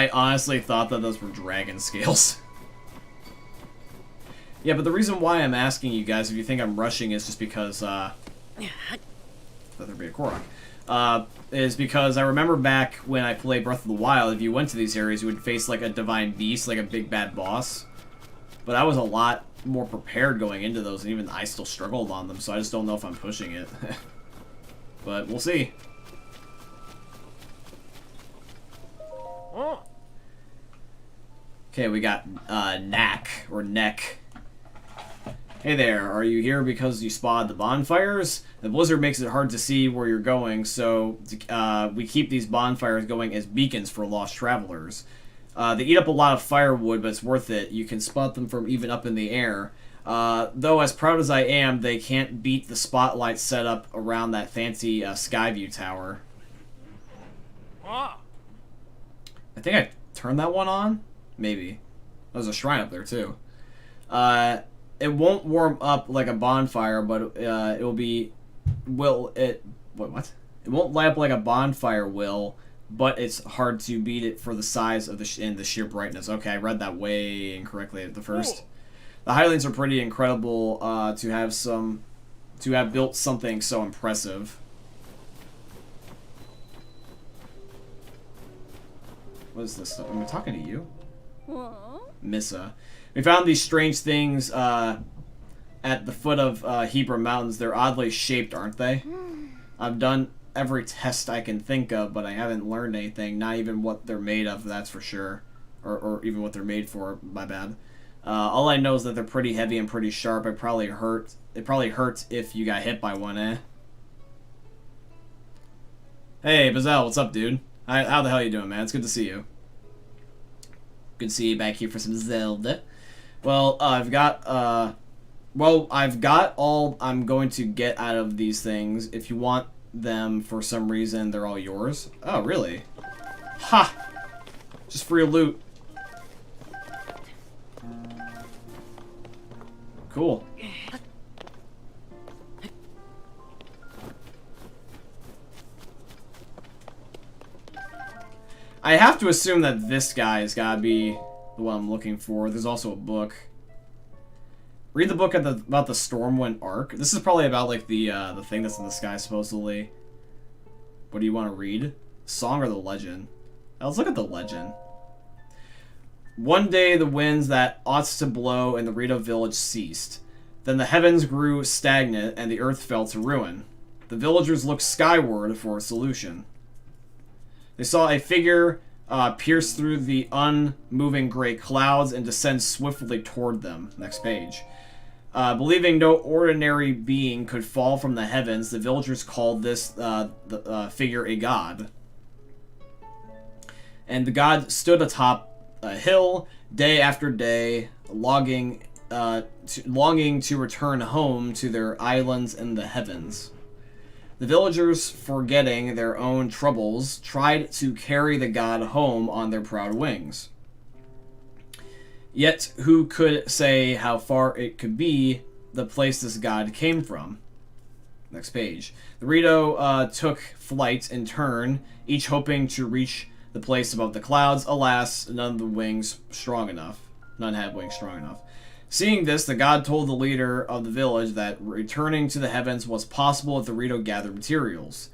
I honestly thought that those were dragon scales. Yeah, but the reason why I'm asking you guys if you think I'm rushing is just because, thought there'd be a Korok. Is because I remember back when I played Breath of the Wild, if you went to these areas, you would face, like, a divine beast, like a big bad boss. But I was a lot more prepared going into those, and even I still struggled on them, so I just don't know if I'm pushing it. But we'll see. Okay, we got, Knack, or Neck. Hey there, are you here because you spotted the bonfires? The blizzard makes it hard to see where you're going, so we keep these bonfires going as beacons for lost travelers. They eat up a lot of firewood, but it's worth it. You can spot them from even up in the air. Though, as proud as I am, they can't beat the spotlight set up around that fancy Skyview tower. I think I turned that one on? Maybe. There's a shrine up there, too. It won't warm up like a bonfire, but it will be... What? It won't light up like a bonfire will, but it's hard to beat it for the size of the sheer brightness. Okay, I read that way incorrectly at the first. Cool. The Highlands are pretty incredible to have built something so impressive. What is this? Am I talking to you? Missa. We found these strange things at the foot of Hebra Mountains. They're oddly shaped, aren't they? I've done every test I can think of, but I haven't learned anything. Not even what they're made of, that's for sure. Or even what they're made for, my bad. All I know is that they're pretty heavy and pretty sharp. It probably hurts if you got hit by one, eh? Hey, Bazel, what's up, dude? How the hell you doing, man? It's good to see you. Good to see you back here for some Zelda. Well, I've got all I'm going to get out of these things. If you want them for some reason, they're all yours. Oh, really? Ha! Just free loot. Cool. I have to assume that this guy has got to be the one I'm looking for. There's also a book. Read the book about the Stormwind Arc. This is probably about like the thing that's in the sky supposedly. What do you want to read? Song or the legend? Let's look at the legend. One day the winds that ought to blow in the Rito village ceased. Then the heavens grew stagnant and the earth fell to ruin. The villagers looked skyward for a solution. They saw a figure pierce through the unmoving gray clouds and descend swiftly toward them. Next page. Believing no ordinary being could fall from the heavens, the villagers called this figure a god. And the god stood atop a hill day after day, longing to return home to their islands in the heavens. The villagers, forgetting their own troubles, tried to carry the god home on their proud wings. Yet, who could say how far it could be the place this god came from? Next page. The Rito took flight in turn, each hoping to reach the place above the clouds. Alas, none of the wings strong enough. None had wings strong enough. Seeing this, the god told the leader of the village that returning to the heavens was possible if the Rito gathered materials.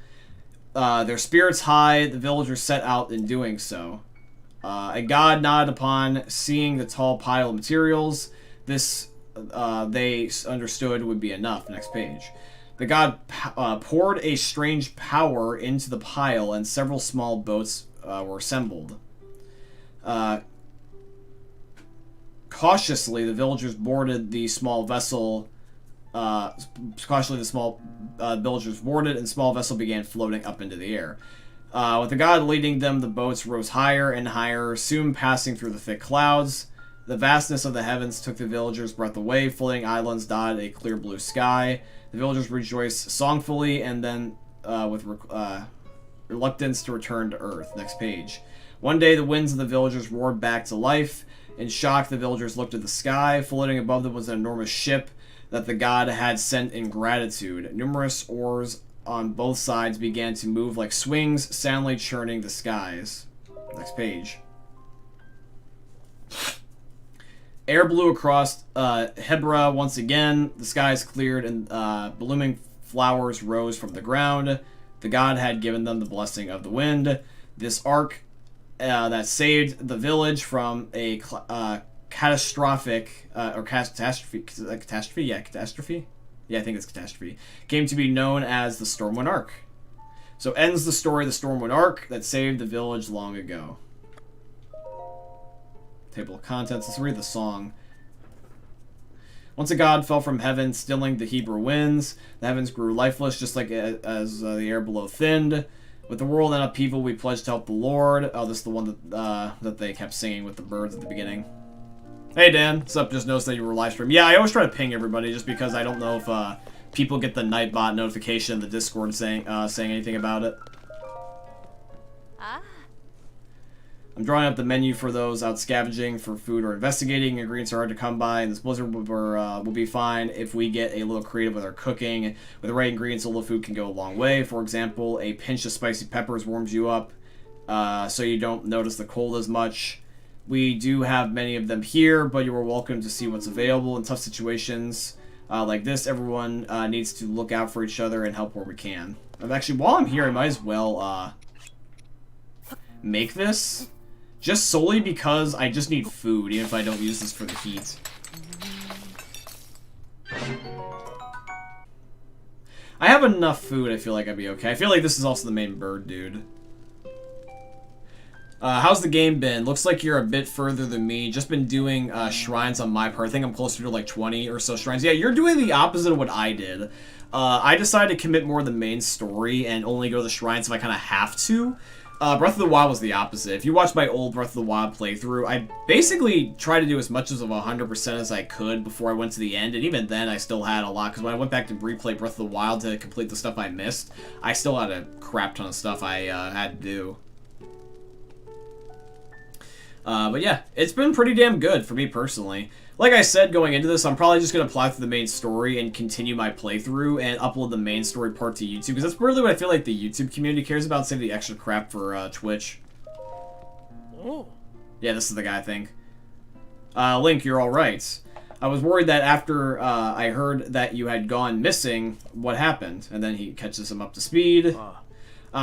Their spirits high, the villagers set out in doing so. A god nodded upon seeing the tall pile of materials. This, they understood, would be enough. Next page. The god poured a strange power into the pile, and several small boats were assembled. Cautiously, the villagers boarded the small vessel. Villagers boarded, and small vessel began floating up into the air. With the god leading them, the boats rose higher and higher, soon passing through the thick clouds. The vastness of the heavens took the villagers' breath away. Floating islands dotted a clear blue sky. The villagers rejoiced songfully, and then with reluctance to return to Earth. Next page. One day, the winds of the villagers roared back to life. In shock, the villagers looked at the sky. Floating above them was an enormous ship that the god had sent in gratitude. Numerous oars on both sides began to move like swings, soundly churning the skies. Next page. Air blew across Hebra once again. The skies cleared and blooming flowers rose from the ground. The god had given them the blessing of the wind. This ark that saved the village from a catastrophic or catastrophe. Yeah, catastrophe. Yeah, I think it's catastrophe. Came to be known as the Stormwind Ark. So ends the story of the Stormwind Ark that saved the village long ago. Table of contents. Let's read the song. Once a god fell from heaven, stilling the Hebrew winds. The heavens grew lifeless, just like as the air below thinned. With the world in upheaval, we pledged to help the Lord. Oh, this is the one that they kept singing with the birds at the beginning. Hey, Dan. What's up? Just noticed that you were live streaming. Yeah, I always try to ping everybody just because I don't know if people get the Nightbot notification in the Discord saying anything about it. I'm drawing up the menu for those out scavenging for food or investigating. Ingredients are hard to come by, and this blizzard will be fine if we get a little creative with our cooking. With the right ingredients, a little food can go a long way. For example, a pinch of spicy peppers warms you up, so you don't notice the cold as much. We do have many of them here, but you are welcome to see what's available in tough situations like this. Everyone needs to look out for each other and help where we can. Actually, while I'm here, I might as well make this. Just solely because I just need food, even if I don't use this for the heat. I have enough food, I feel like I'd be okay. I feel like this is also the main bird dude. How's the game been? Looks like you're a bit further than me. Just been doing shrines on my part. I think I'm closer to like 20 or so shrines. Yeah, you're doing the opposite of what I did. I decided to commit more to the main story and only go to the shrines if I kind of have to. Breath of the Wild was the opposite. If you watch my old Breath of the Wild playthrough, I basically tried to do as much of 100% as I could before I went to the end, and even then I still had a lot, because when I went back to replay Breath of the Wild to complete the stuff I missed, I still had a crap ton of stuff I had to do. But yeah, it's been pretty damn good for me personally. Like I said going into this, I'm probably just going to apply through the main story and continue my playthrough and upload the main story part to YouTube, because that's really what I feel like the YouTube community cares about, instead of the extra crap for Twitch. Oh. Yeah, this is the guy, I think. Link, you're alright. I was worried that after I heard that you had gone missing, what happened? And then he catches him up to speed.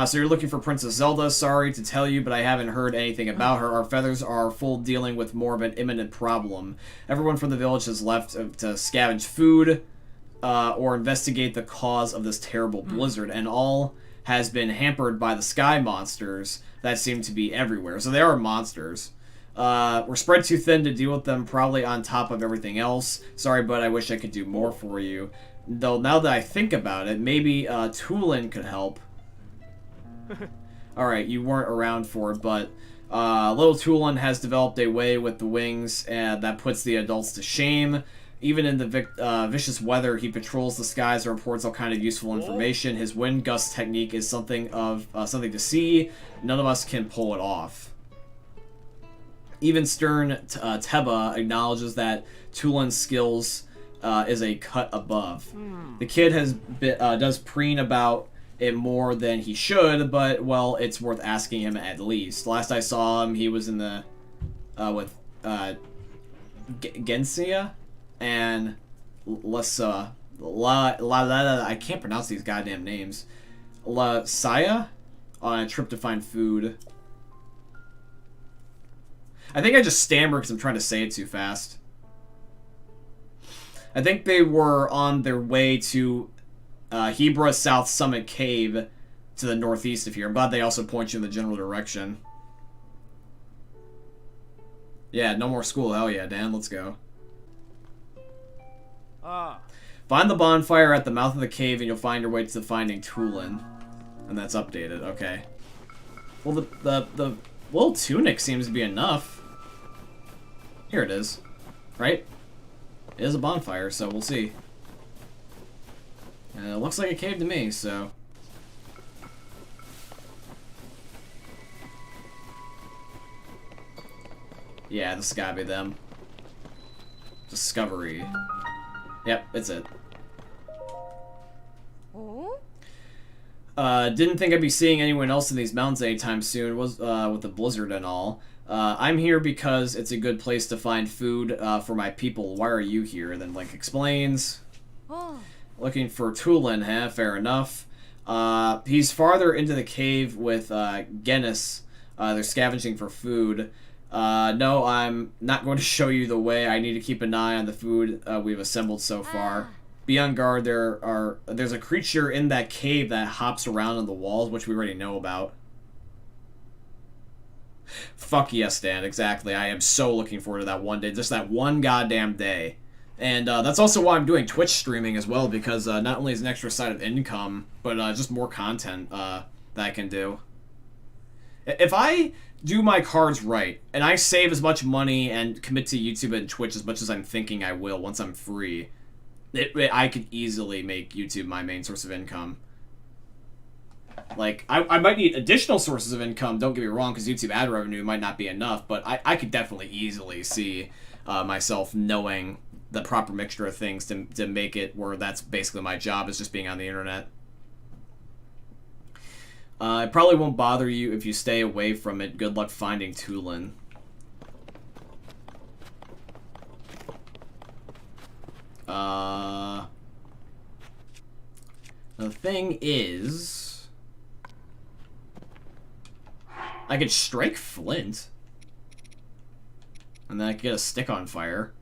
So you're looking for Princess Zelda. Sorry to tell you, but I haven't heard anything about her. Our feathers are full dealing with more of an imminent problem. Everyone from the village has left to scavenge food or investigate the cause of this terrible blizzard, and all has been hampered by the sky monsters that seem to be everywhere. So they are monsters. We're spread too thin to deal with them, probably on top of everything else. Sorry, but I wish I could do more for you. Though now that I think about it, maybe Tulin could help. Alright, you weren't around for it, but little Tulin has developed a way with the wings that puts the adults to shame. Even in the vicious weather, he patrols the skies and reports all kind of useful information. His wind gust technique is something to see. None of us can pull it off. Even stern Teba acknowledges that Tulin's skills is a cut above. The kid does preen about it more than he should, but, well, it's worth asking him at least. Last I saw him, he was in the, with, Gensia and I can't pronounce these goddamn names. La Saya on a trip to find food. I think I just stammer because I'm trying to say it too fast. I think they were on their way to Hebra South Summit Cave to the northeast of here. I'm glad they also point you in the general direction. Yeah, no more school. Hell yeah, Dan. Let's go. Find the bonfire at the mouth of the cave and you'll find your way to finding Tulin. And that's updated. Okay. Well, the little tunic seems to be enough. Here it is. Right? It is a bonfire, so we'll see. It looks like a cave to me, so... Yeah, this has gotta be them. Discovery. Yep, it's it. Didn't think I'd be seeing anyone else in these mountains anytime soon. Was with the blizzard and all. I'm here because it's a good place to find food for my people. Why are you here? And then Link explains. Oh. Looking for Tulin, huh? Fair enough. He's farther into the cave with Genis. They're scavenging for food. No, I'm not going to show you the way. I need to keep an eye on the food we've assembled so far. Be on guard. There's a creature in that cave that hops around on the walls, which we already know about. Fuck yes, Dan. Exactly. I am so looking forward to that one day. Just that one goddamn day. And that's also why I'm doing Twitch streaming as well, because not only is an extra side of income, but just more content that I can do. If I do my cards right, and I save as much money and commit to YouTube and Twitch as much as I'm thinking I will once I'm free, I could easily make YouTube my main source of income. Like, I might need additional sources of income, don't get me wrong, because YouTube ad revenue might not be enough, but I could definitely easily see myself knowing the proper mixture of things to make it where that's basically my job, is just being on the internet. It probably won't bother you if you stay away from it. Good luck finding Tulin. The thing is, I could strike Flint, and then I could get a stick on fire.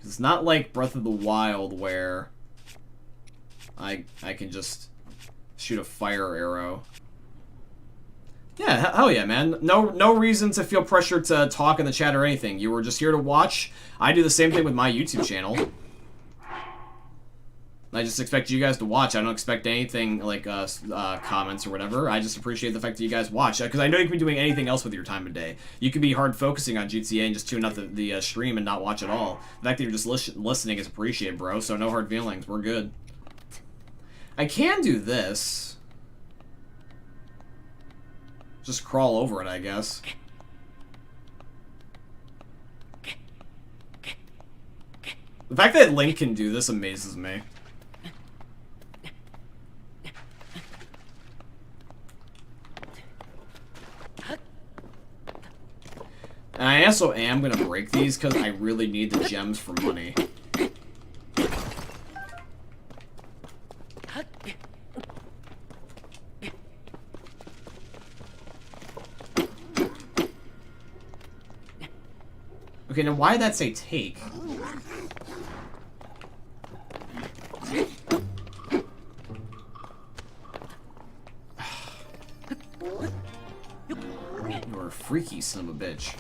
It's not like Breath of the Wild where I can just shoot a fire arrow. Yeah, hell yeah, man. No reason to feel pressure to talk in the chat or anything. You were just here to watch. I do the same thing with my YouTube channel. I just expect you guys to watch. I don't expect anything like comments or whatever. I just appreciate the fact that you guys watch. Because I know you can be doing anything else with your time of day. You could be hard focusing on GTA and just tune out the stream and not watch at all. The fact that you're just listening is appreciated, bro. So no hard feelings. We're good. I can do this. Just crawl over it, I guess. The fact that Link can do this amazes me. And I also am going to break these because I really need the gems for money. Okay, now why did that say take? You're a freaky son of a bitch.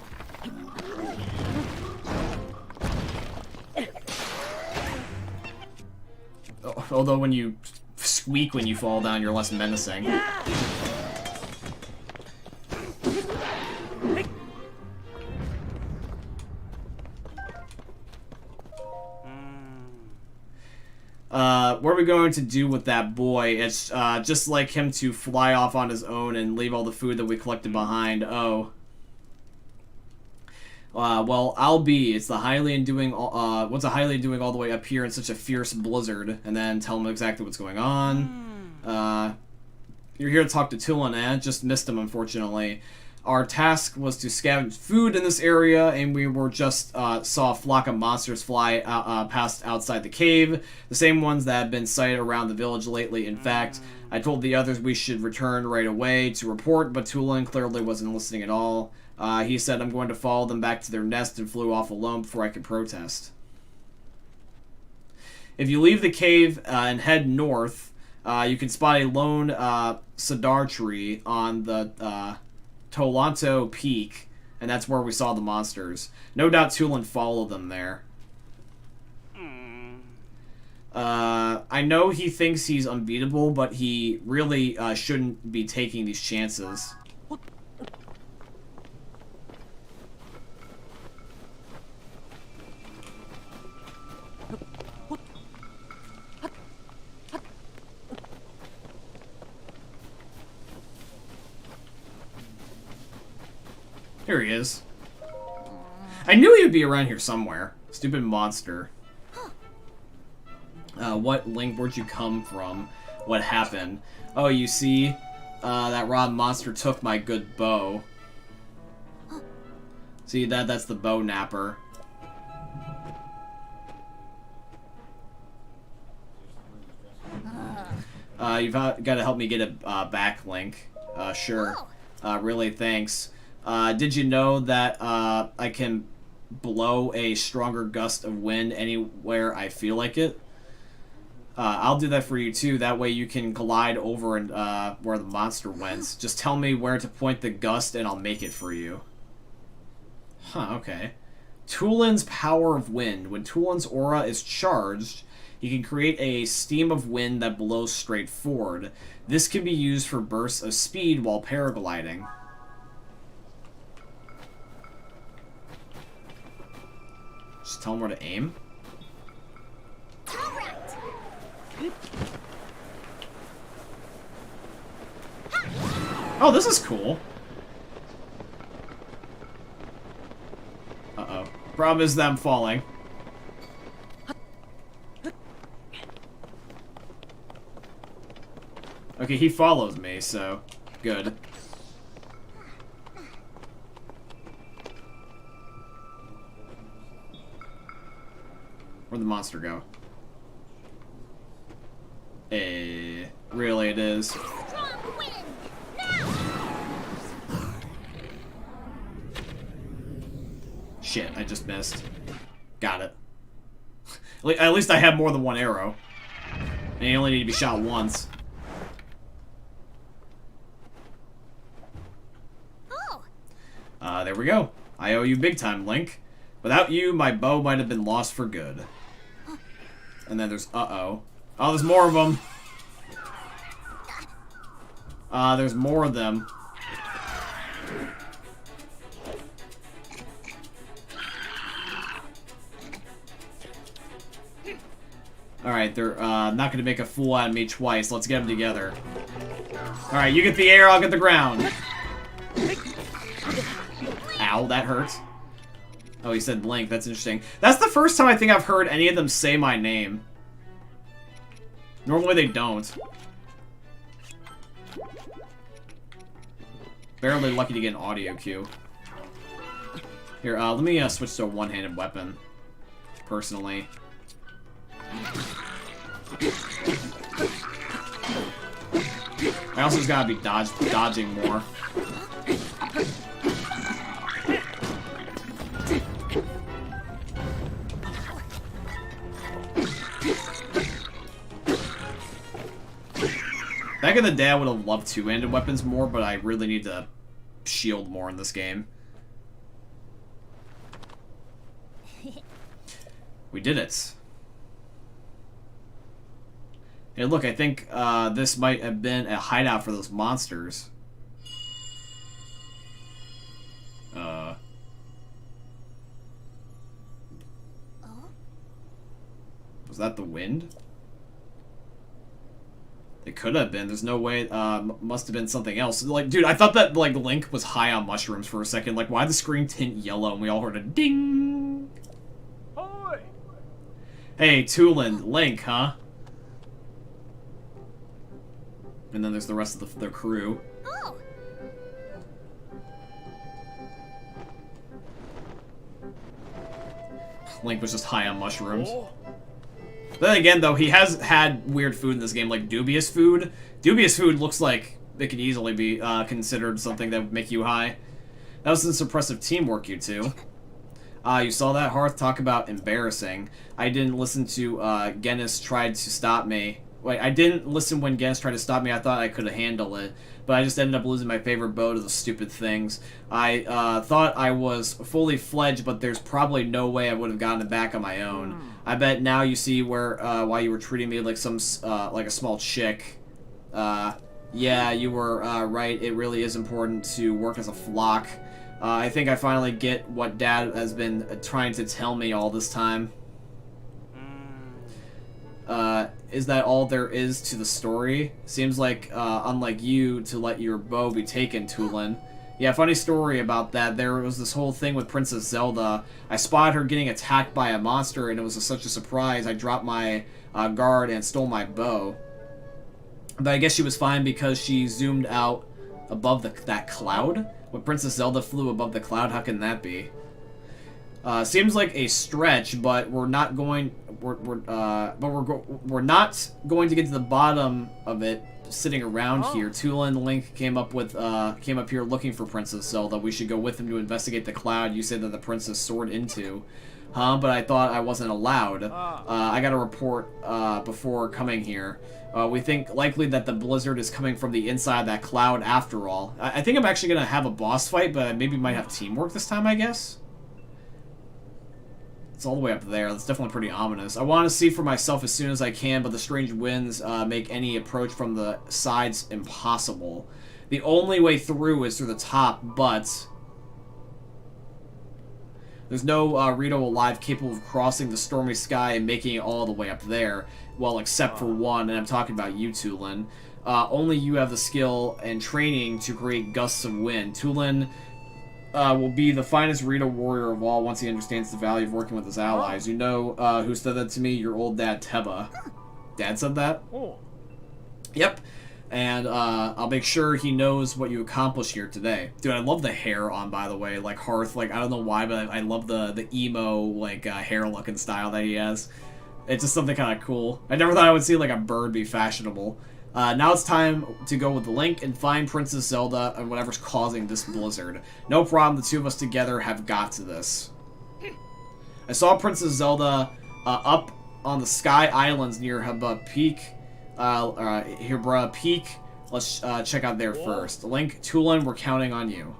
Although when you squeak when you fall down, you're less menacing. What are we going to do with that boy? It's just like him to fly off on his own and leave all the food that we collected behind. Oh. Well, I'll be. It's the Hylian doing. What's a Hylian doing all the way up here in such a fierce blizzard? And then tell him exactly what's going on. You're here to talk to Tulin, eh? Just missed him, unfortunately. Our task was to scavenge food in this area, and we were just saw a flock of monsters fly past outside the cave. The same ones that have been sighted around the village lately. In fact, I told the others we should return right away to report, but Tulin clearly wasn't listening at all. He said, I'm going to follow them back to their nest, and flew off alone before I could protest. If you leave the cave and head north, you can spot a lone cedar tree on the Tolanto Peak, and that's where we saw the monsters. No doubt Tulin followed them there. I know he thinks he's unbeatable, but he really shouldn't be taking these chances. Here he is. I knew he would be around here somewhere. Stupid monster. What Link? Where'd you come from? What happened? Oh, you see, that rotten monster took my good bow. See, that's the bow napper. You've got to help me get it back, Link. Sure. Really, thanks. Did you know that I can blow a stronger gust of wind anywhere I feel like it? I'll do that for you too. That way you can glide over and where the monster went. Just tell me where to point the gust and I'll make it for you. Huh, okay. Tulin's Power of Wind. When Tulin's aura is charged, he can create a stream of wind that blows straight forward. This can be used for bursts of speed while paragliding. Just tell him where to aim. Oh, this is cool. Uh-oh. Problem is them falling. Okay, he follows me, so good. Where'd the monster go? Really it is. Shit, I just missed. Got it. At least I have more than one arrow. And you only need to be shot once. There we go. I owe you big time, Link. Without you, my bow might have been lost for good. And then there's uh-oh. Oh, there's more of them. There's more of them. Alright, they're not going to make a fool out of me twice. Let's get them together. Alright, you get the air, I'll get the ground. Ow, that hurts. Oh, he said Link. That's interesting. That's the first time I think I've heard any of them say my name. Normally they don't. Barely lucky to get an audio cue. Here, let me switch to a one-handed weapon. Personally. I also just gotta be dodging more. Back in the day, I would have loved two-handed weapons more, but I really need to shield more in this game. We did it. Hey, look, I think this might have been a hideout for those monsters. Was that the wind? It could have been. There's no way. Must have been something else. Like, dude, I thought that, like, Link was high on mushrooms for a second. Like, why the screen tint yellow and we all heard a ding? Oi. Hey, Tulin, Link, huh? And then there's the rest of the crew. Oh. Link was just high on mushrooms. Oh. Then again, though, he has had weird food in this game, like dubious food. Dubious food looks like it could easily be considered something that would make you high. That was some suppressive teamwork, you two. You saw that, Hearth? Talk about embarrassing. I didn't listen to Genis tried to stop me. Wait, I didn't listen when Genis tried to stop me. I thought I could have handled it. But I just ended up losing my favorite bow to those stupid things. I thought I was fully fledged, but there's probably no way I would have gotten it back on my own. I bet now you see where why you were treating me like some like a small chick. Yeah, you were right. It really is important to work as a flock. I think I finally get what Dad has been trying to tell me all this time. Is that all there is to the story? Seems like, unlike you, to let your bow be taken, Tulin. Yeah, funny story about that. There was this whole thing with Princess Zelda. I spotted her getting attacked by a monster, and it was such a surprise. I dropped my guard and stole my bow. But I guess she was fine because she zoomed out above that cloud. When Princess Zelda flew above the cloud, how can that be? Seems like a stretch, but we're not going. We're not going to get to the bottom of it. Sitting around here, Tulin Link came up here looking for Princess Zelda. We should go with him to investigate the cloud you said that the princess soared into. But I thought I wasn't allowed. I got a report before coming here. We think likely that the blizzard is coming from the inside of that cloud after all. I think I'm actually going to have a boss fight, but maybe might have teamwork this time, I guess. It's all the way up there. That's definitely pretty ominous. I want to see for myself as soon as I can, but the strange winds make any approach from the sides impossible. The only way through is through the top, but there's no Rito alive capable of crossing the stormy sky and making it all the way up there. Well, except for one, and I'm talking about you, Tulin. Only you have the skill and training to create gusts of wind. Tulin will be the finest Rito warrior of all once he understands the value of working with his allies. You know who said that to me? Your old dad, Teba. Dad said that? Yep. And I'll make sure he knows what you accomplished here today. Dude, I love the hair on, by the way. Like, Hearth, like, I don't know why, but I love the emo, like, hair look and style that he has. It's just something kind of cool. I never thought I would see, like, a bird be fashionable. Now it's time to go with Link and find Princess Zelda and whatever's causing this blizzard. No problem, the two of us together have got to this. I saw Princess Zelda up on the Sky Islands near Hibra Peak. Let's check out there first. Link, Tulin, we're counting on you.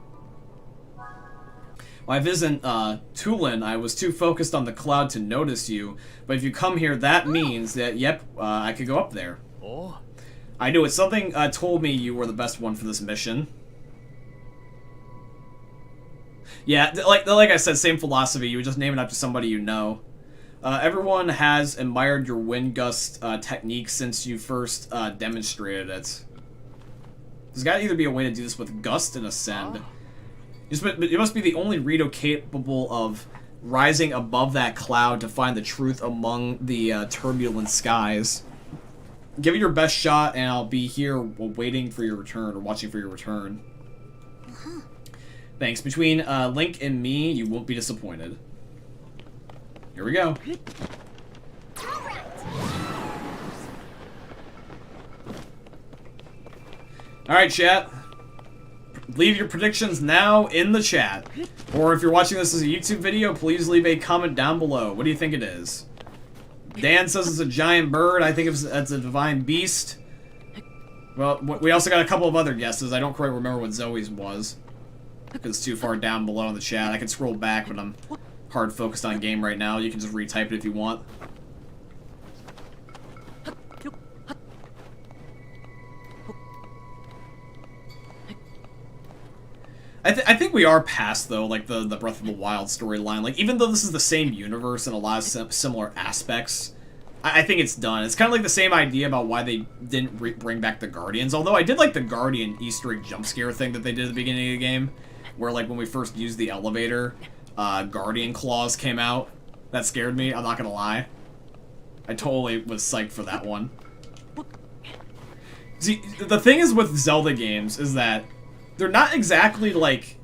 Well, I visit Tulin. I was too focused on the cloud to notice you, but if you come here, that means that, yep, I could go up there. I knew it. Something told me you were the best one for this mission. Yeah, like I said, same philosophy. You would just name it after somebody you know. Everyone has admired your wind gust technique since you first demonstrated it. There's got to either be a way to do this with gust and ascend. You must be the only Rito capable of rising above that cloud to find the truth among the turbulent skies. Give it your best shot, and I'll be here waiting for your return, or watching for your return. Thanks. Between Link and me, you won't be disappointed. Here we go. Alright, chat. Leave your predictions now in the chat. Or if you're watching this as a YouTube video, please leave a comment down below. What do you think it is? Dan says it's a giant bird. I think it's a divine beast. Well, we also got a couple of other guesses. I don't quite remember what Zoe's was, because it's too far down below in the chat. I can scroll back, but I'm hard focused on game right now. You can just retype it if you want. I think we are past, though, like, the Breath of the Wild storyline. Like, even though this is the same universe and a lot of similar aspects, I think it's done. It's kind of like the same idea about why they didn't bring back the Guardians. Although I did like the Guardian Easter egg jump scare thing that they did at the beginning of the game, where, like, when we first used the elevator, Guardian claws came out. That scared me, I'm not gonna lie. I totally was psyched for that one. See, the thing is with Zelda games is that they're not exactly, like,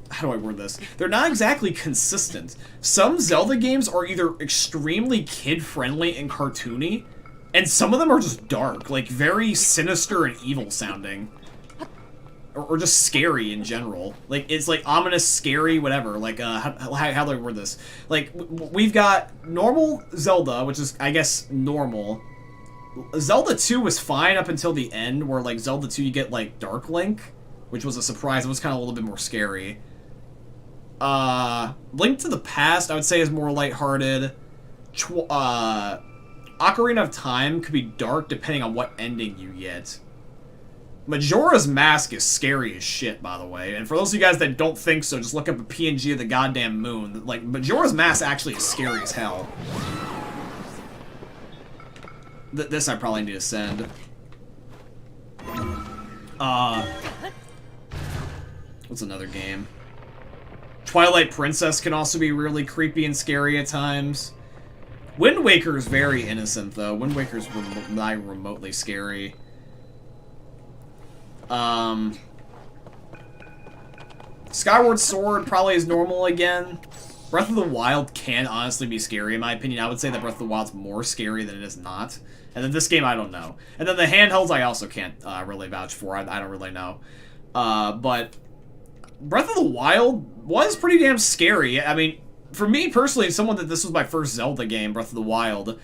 how do I word this? They're not exactly consistent. Some Zelda games are either extremely kid-friendly and cartoony, and some of them are just dark, like, very sinister and evil sounding. Or just scary in general. Like, it's like ominous, scary, whatever. Like, how do I word this? Like, we've got normal Zelda, which is, I guess, normal. Zelda 2 was fine up until the end, where, like, Zelda 2 you get, like, Dark Link, which was a surprise. It was kind of a little bit more scary. Link to the Past, I would say, is more lighthearted. Ocarina of Time could be dark depending on what ending you get. Majora's Mask is scary as shit, by the way. And for those of you guys that don't think so, just look up a PNG of the goddamn moon. Like, Majora's Mask actually is scary as hell. This I probably need to send. What's another game? Twilight Princess can also be really creepy and scary at times. Wind Waker is very innocent, though. Wind Waker's not remotely scary. Skyward Sword probably is normal again. Breath of the Wild can honestly be scary, in my opinion. I would say that Breath of the Wild's more scary than it is not. And then this game, I don't know. And then the handhelds, I also can't really vouch for. I don't really know. But Breath of the Wild was pretty damn scary. I mean, for me personally, someone that this was my first Zelda game, Breath of the Wild,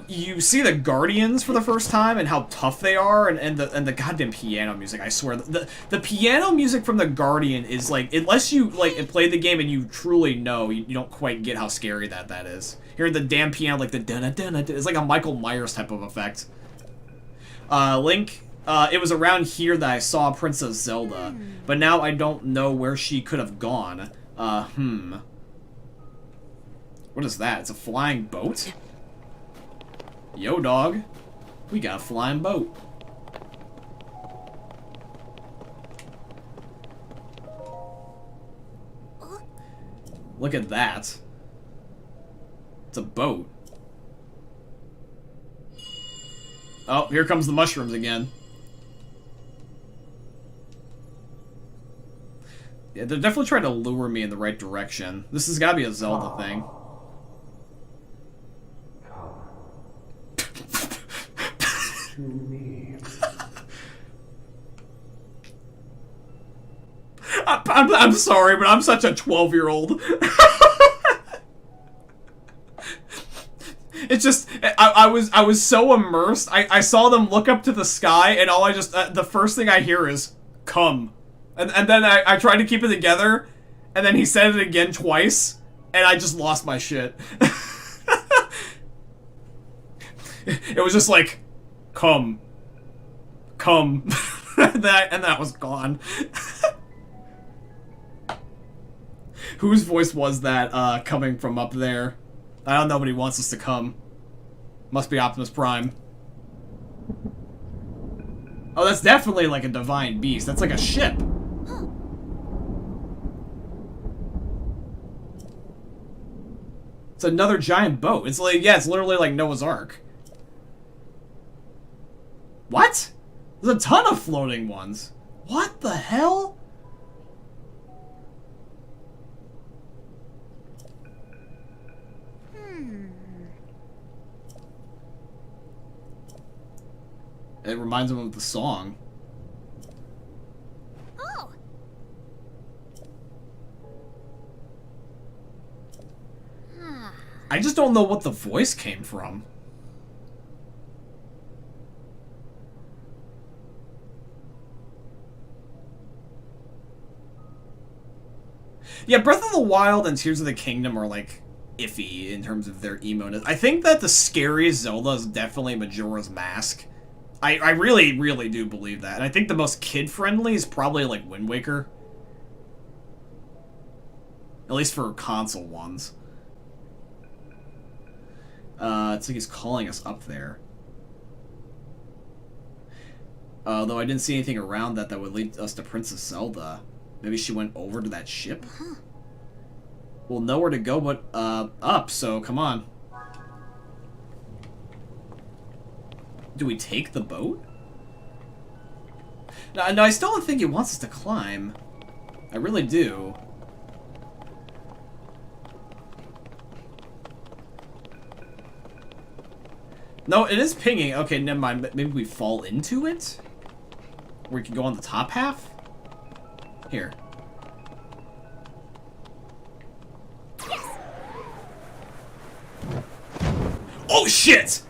you see the Guardians for the first time and how tough they are, and the goddamn piano music. I swear, the piano music from the Guardian is like, unless you like play the game and you truly know, you don't quite get how scary that is. Hearing the damn piano, like the dun dun dun, it's like a Michael Myers type of effect. Link. It was around here that I saw Princess Zelda, but now I don't know where she could have gone. What is that? It's a flying boat? Yo, dog. We got a flying boat. Look at that. It's a boat. Oh, here comes the mushrooms again. Yeah, they're definitely trying to lure me in the right direction. This has got to be a Zelda thing. To me. I'm sorry, but I'm such a 12-year-old. It's just, I was so immersed. I saw them look up to the sky, and all I just, the first thing I hear is, come. And then I tried to keep it together, and then he said it again twice, and I just lost my shit. It was just like, come. Come. and that was gone. Whose voice was that, coming from up there? I don't know, but he wants us to come. Must be Optimus Prime. Oh, that's definitely like a divine beast. That's like a ship. It's another giant boat. It's like, yeah, it's literally like Noah's Ark. What? There's a ton of floating ones. What the hell? It reminds him of the song. Oh. I just don't know what the voice came from. Yeah, Breath of the Wild and Tears of the Kingdom are like iffy in terms of their emo-ness. I think that the scariest Zelda is definitely Majora's Mask. I really, really do believe that. And I think the most kid-friendly is probably, like, Wind Waker. At least for console ones. It's like he's calling us up there. Though I didn't see anything around that would lead us to Princess Zelda. Maybe she went over to that ship? Well, nowhere to go but, up, so come on. Do we take the boat? No, I still don't think he wants us to climb. I really do. No, it is pinging. Okay, never mind. Maybe we fall into it? Or we can go on the top half? Here. Yes. Oh, shit!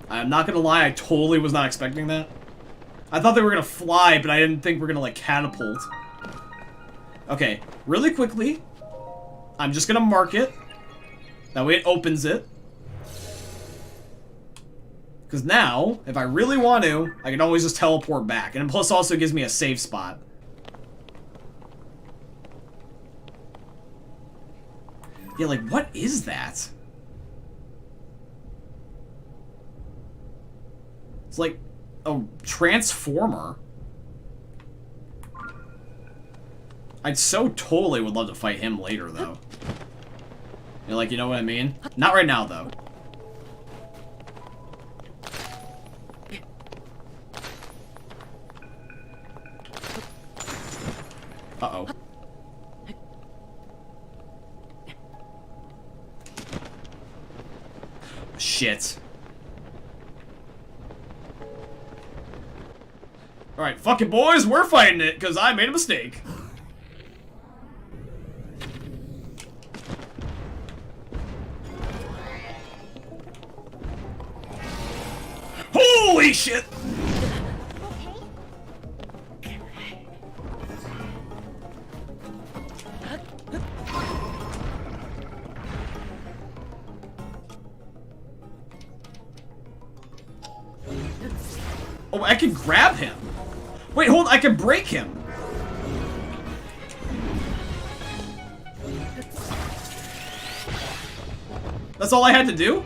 I'm not gonna lie, I totally was not expecting that. I thought they were gonna fly, but I didn't think we're gonna, like, catapult. Okay, really quickly, I'm just gonna mark it. That way it opens it. Because now, if I really want to, I can always just teleport back. And plus also gives me a save spot. Yeah, like, what is that? It's like a transformer. I'd so totally would love to fight him later, though. You know what I mean? Not right now, though. Uh-oh. Shit. Alright, fucking boys, we're fighting it, because I made a mistake. Holy shit! Oh, I can grab him. Wait, hold on, I can break him. That's all I had to do?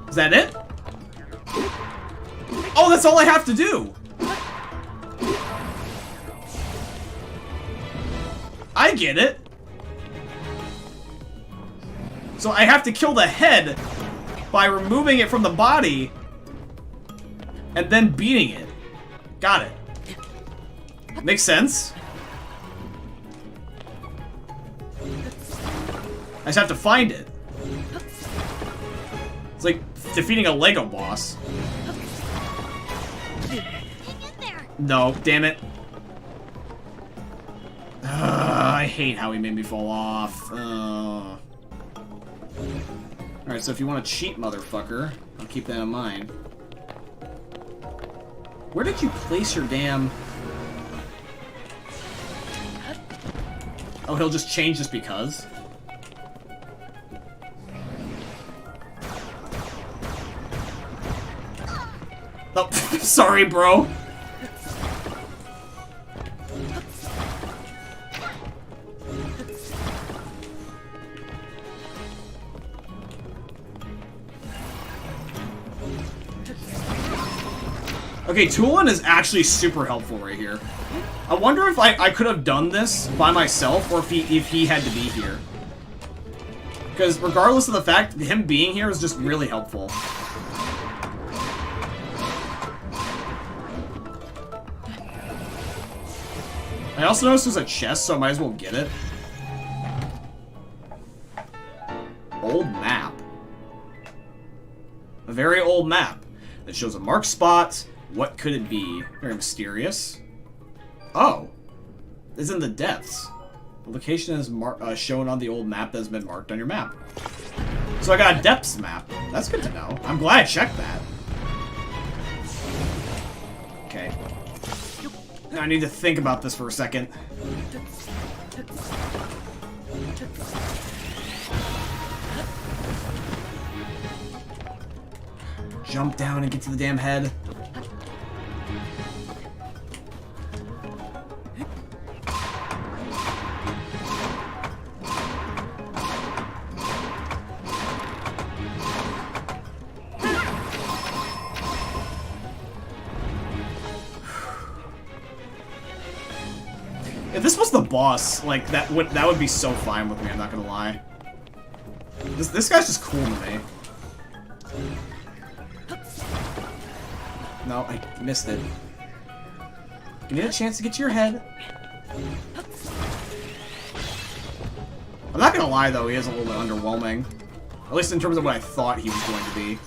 Is that it? Oh, that's all I have to do. I get it. So I have to kill the head by removing it from the body and then beating it. Got it. Makes sense. I just have to find it. It's like defeating a Lego boss. No, damn it. I hate how he made me fall off. Alright, so if you want to cheat, motherfucker, I'll keep that in mind. Where did you place your damn... Oh, he'll just change just because? Oh, sorry, bro. Okay, Tulin is actually super helpful right here. I wonder if I could have done this by myself, or if he had to be here. Because regardless of the fact, him being here is just really helpful. I also noticed there's a chest, so I might as well get it. Old map. A very old map that shows a marked spot. What could it be? Very mysterious. Oh. It's in the depths. The location is shown on the old map that has been marked on your map. So I got a depths map. That's good to know. I'm glad I checked that. Okay. Now I need to think about this for a second. Jump down and get to the damn head. If this was the boss, like, that would be so fine with me, I'm not gonna lie. This guy's just cool to me. No, I missed it. Give me a chance to get to your head. I'm not gonna lie, though, he is a little bit underwhelming. At least in terms of what I thought he was going to be.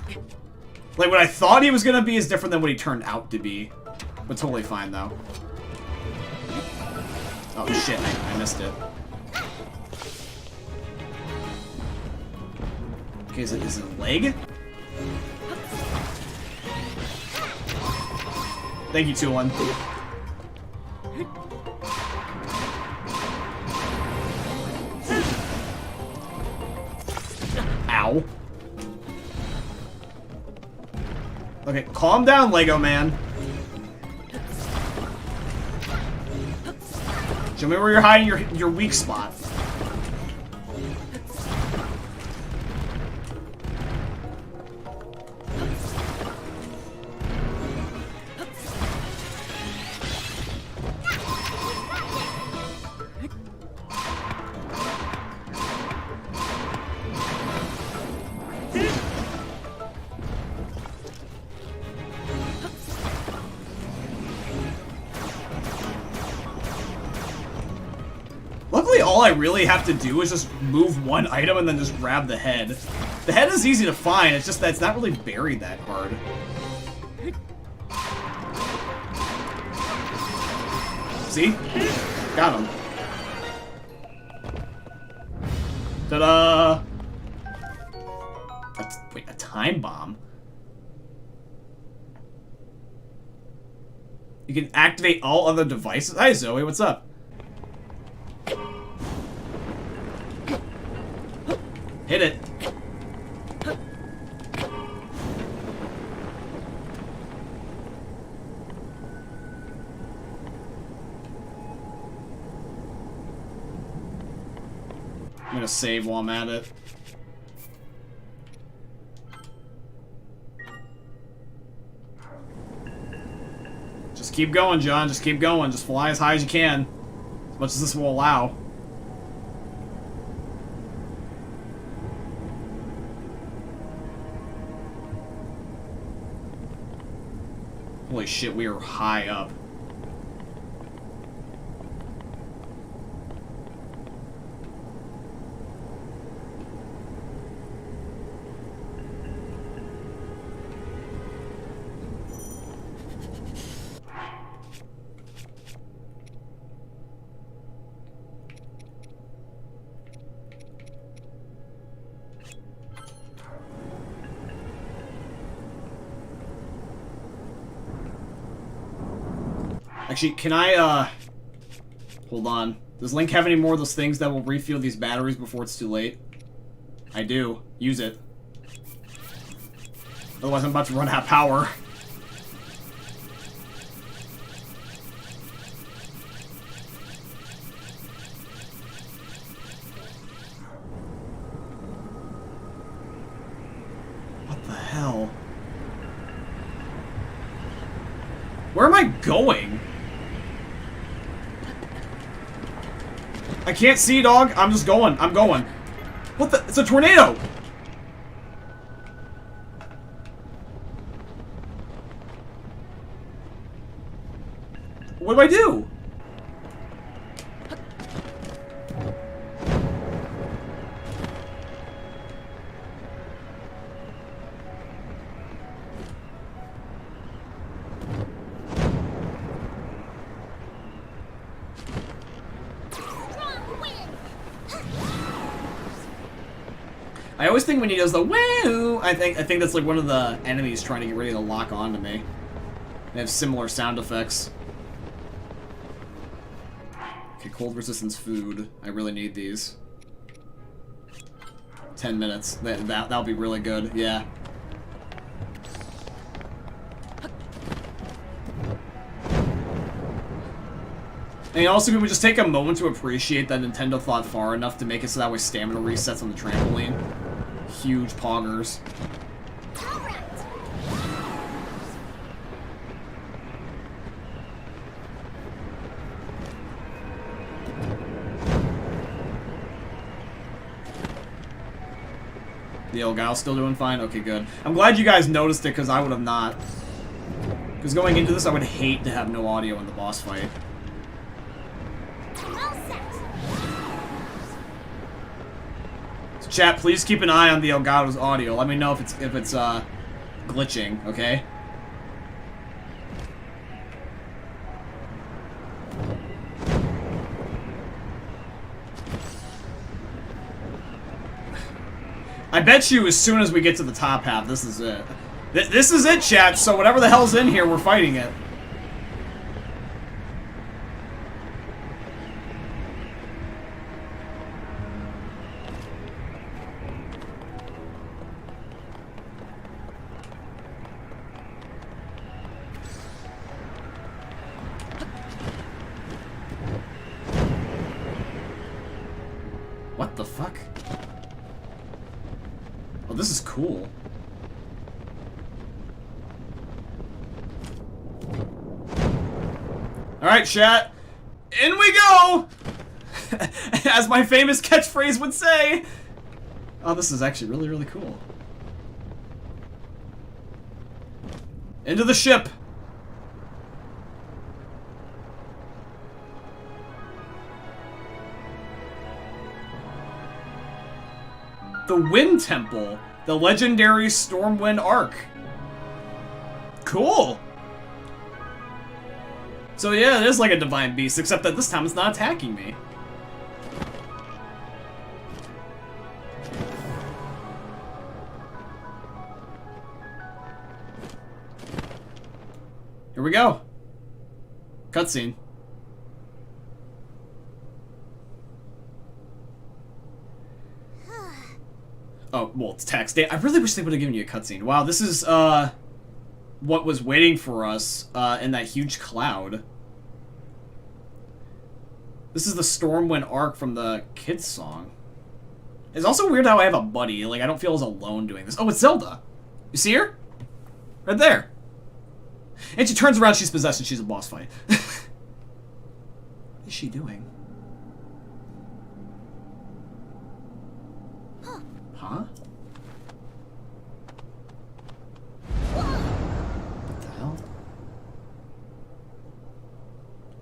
Like, what I thought he was gonna be is different than what he turned out to be. But totally fine, though. Oh shit, I missed it. Okay, is it a leg? Thank you, Tulin. Ow. Okay, calm down, Lego man. Show me where you're hiding your weak spot. all I really have to do is just move one item and then just grab the head. The head is easy to find, it's just that it's not really buried that hard. See? Got him. Ta-da! Wait, a time bomb? You can activate all other devices? Hi, Zoe, what's up? Hit it. I'm gonna save while I'm at it. Just keep going, John. Just keep going. Just fly as high as you can. As much as this will allow. Holy shit, we are high up. Actually, can I, hold on. Does Link have any more of those things that will refuel these batteries before it's too late? I do. Use it. Otherwise I'm about to run out of power. What the hell? Where am I going? I can't see, dog. I'm just going. I'm going. What the? It's a tornado! What do I do? I always think when he does the woo, I think that's like one of the enemies trying to get ready to lock on to me. They have similar sound effects. Okay, cold resistance food. I really need these. 10 minutes. That'll be really good. Yeah. And also, can we just take a moment to appreciate that Nintendo thought far enough to make it so that way stamina resets on the trampoline? Huge poggers. The old gal's still doing fine? Okay, good. I'm glad you guys noticed it, because I would have not. Because going into this, I would hate to have no audio in the boss fight. So chat, please keep an eye on the Elgato's audio. Let me know if it's glitching, okay? I bet you as soon as we get to the top half, this is it. This is it, chat, so whatever the hell's in here, we're fighting it. What the fuck? Oh, this is cool. Alright, chat. In we go! As my famous catchphrase would say. Oh, this is actually really, really cool. Into the ship. The Wind Temple. The legendary Stormwind Ark. Cool. So yeah, it is like a divine beast, except that this time it's not attacking me. Here we go. Cutscene. Oh, well, it's text. I really wish they would have given you a cutscene. Wow, this is, what was waiting for us, in that huge cloud. This is the Stormwind Arc from the kids' song. It's also weird how I have a buddy. Like, I don't feel as alone doing this. Oh, it's Zelda. You see her? Right there. And she turns around, she's possessed, and she's a boss fight. What is she doing? Huh? What the hell?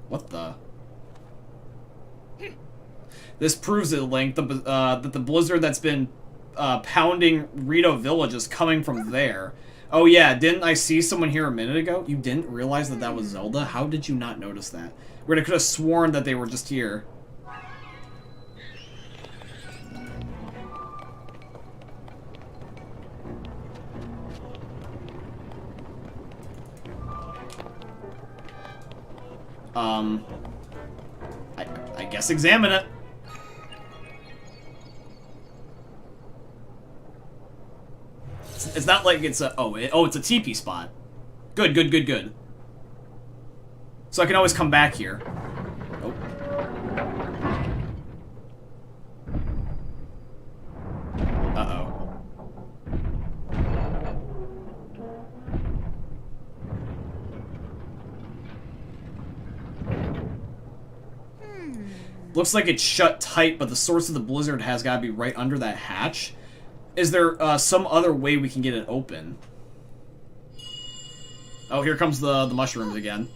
What the? This proves it, Link, that the blizzard that's been pounding Rito Village is coming from there. Oh yeah, didn't I see someone here a minute ago? You didn't realize that that was Zelda? How did you not notice that? I could have sworn that they were just here. I guess examine it. It's not like it's a... Oh, it's a TP spot. Good, good, good, good. So I can always come back here. Oh. Uh-oh. Looks like it's shut tight, but the source of the blizzard has got to be right under that hatch. Is there some other way we can get it open? Oh, here comes the mushrooms again.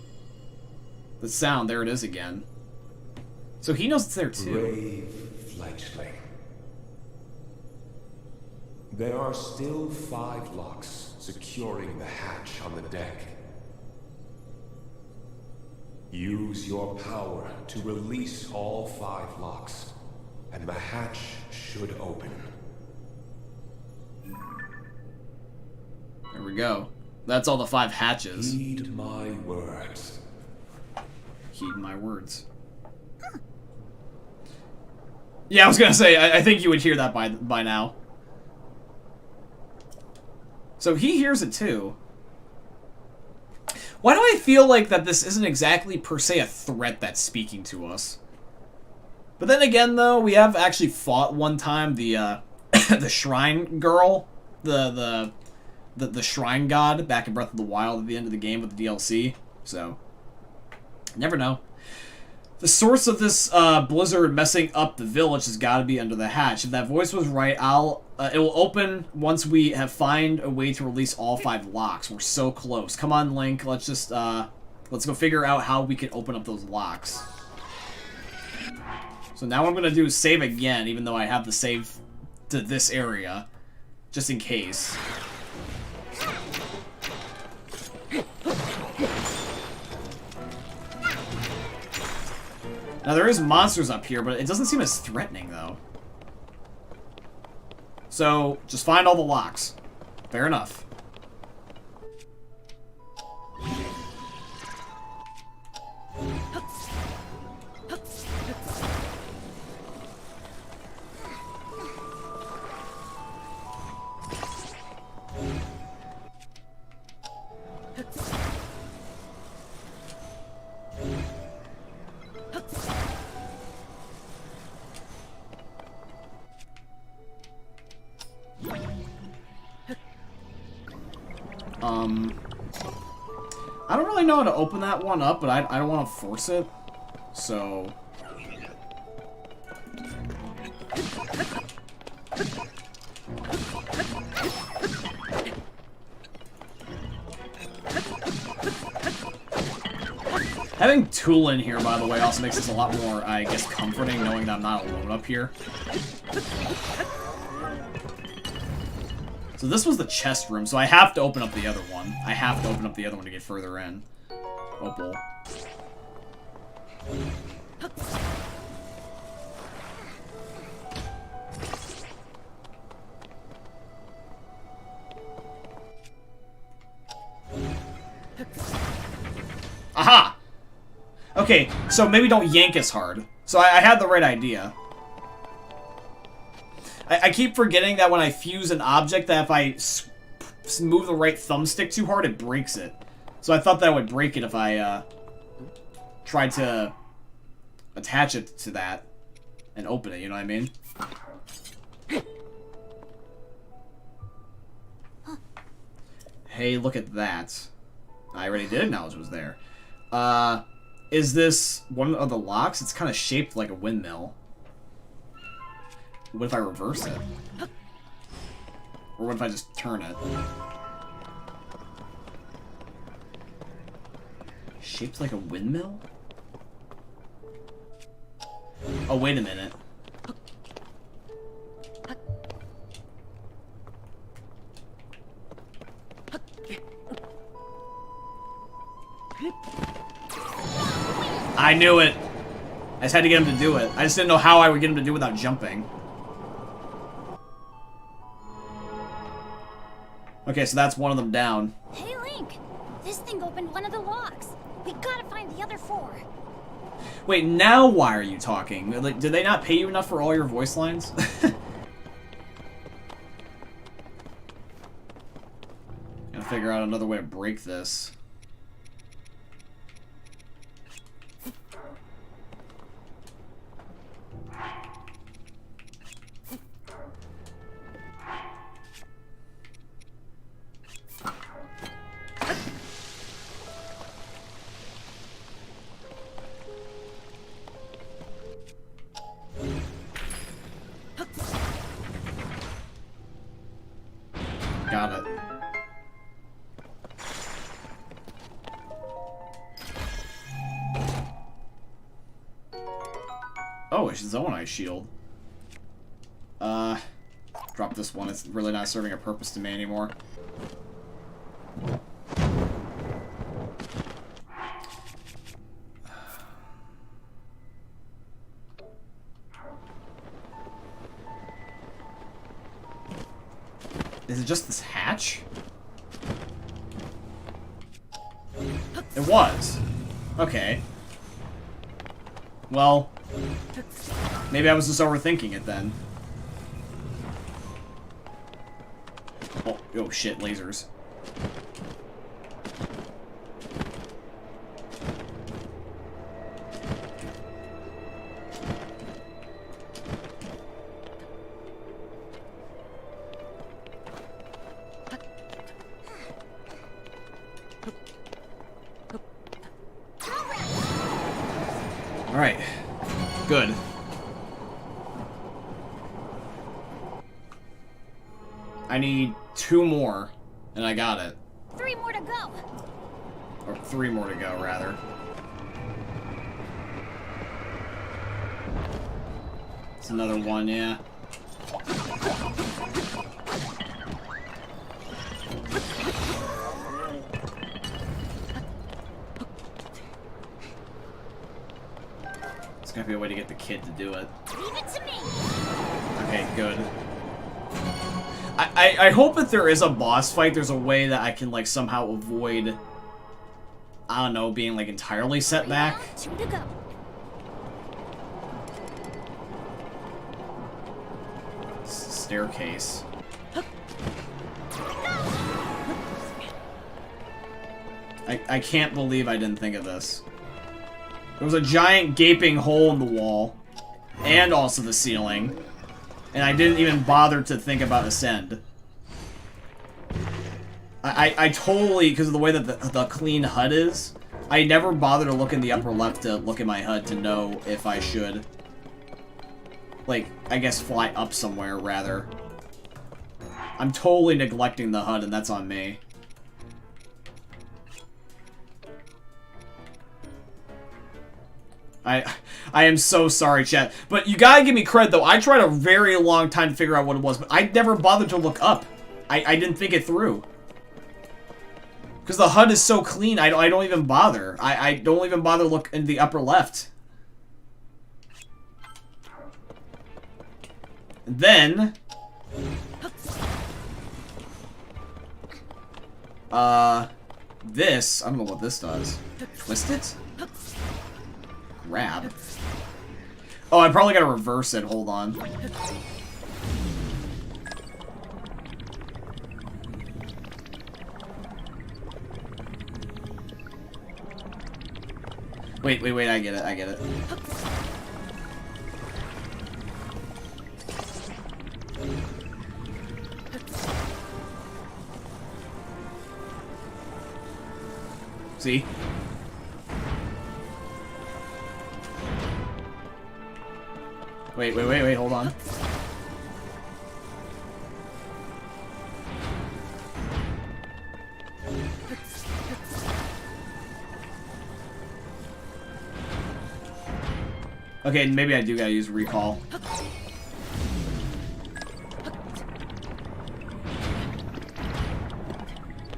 The sound, there it is again. So he knows it's there too. Brave fledgling. There are still 5 locks securing the hatch on the deck. Use your power to release all 5 locks, and the hatch should open. There we go. That's all the 5 hatches. Heed my words. Heed my words. Yeah, I was gonna say, I think you would hear that by now. So he hears it too. Why do I feel like that this isn't exactly per se a threat that's speaking to us? But then again, though, we have actually fought one time the the shrine girl, the shrine god back in Breath of the Wild at the end of the game with the DLC. So, never know. The source of this blizzard messing up the village has got to be under the hatch. If that voice was right, it will open once we have find a way to release all 5 locks. We're so close. Come on, Link. Let's just let's go figure out how we can open up those locks. So now what I'm gonna do is save again, even though I have the save to this area, just in case. Now, there is monsters up here, but it doesn't seem as threatening, though. So, just find all the locks. Fair enough. I don't really know how to open that one up, but I don't want to force it, so... Having Tool in here, by the way, also makes this a lot more, I guess, comforting, knowing that I'm not alone up here. So this was the chest room, so I have to open up the other one. I have to open up the other one to get further in. Opal. Aha! Okay, so maybe don't yank as hard. So I had the right idea. I keep forgetting that when I fuse an object, that if I move the right thumbstick too hard, it breaks it. So I thought that would break it if I tried to attach it to that and open it, you know what I mean? Hey, look at that. I already did acknowledge it was there. Is this one of the locks? It's kind of shaped like a windmill. What if I reverse it? Or what if I just turn it? Shaped like a windmill? Oh, wait a minute. I knew it! I just had to get him to do it. I just didn't know how I would get him to do it without jumping. Okay, so that's one of them down. Hey, Link! This thing opened one of the locks. We gotta find the other 4. Wait, now why are you talking? Like, did they not pay you enough for all your voice lines? Gotta figure out another way to break this. Got it. Oh, it's his own ice shield. Drop this one. It's really not serving a purpose to me anymore. Is it just this hatch? It was. Okay. Well, maybe I was just overthinking it then. Oh shit, lasers. Alright. Good. I need 2 more, and I got it. 3 more to go. Or 3 more to go, rather. It's another one, yeah. There's gotta be a way to get the kid to do it. Leave it to me. Okay, good. I hope that there is a boss fight, there's a way that I can, like, somehow avoid, I don't know, being, like, entirely set back. 2 to go. Staircase. I can't believe I didn't think of this. There was a giant gaping hole in the wall, and also the ceiling, and I didn't even bother to think about ascend. I totally, because of the way that the clean HUD is, I never bother to look in the upper left to look at my HUD to know if I should, like, I guess fly up somewhere, rather. I'm totally neglecting the HUD, and that's on me. I am so sorry, chat. But you gotta give me credit, though. I tried a very long time to figure out what it was, but I never bothered to look up. I didn't think it through. Because the HUD is so clean, I don't even bother. I don't even bother to look in the upper left. And then... this, I don't know what this does. Twist it? Grab. Oh, I probably gotta reverse it, hold on. Wait, I get it. See? Wait, hold on. Okay, maybe I do gotta use recall.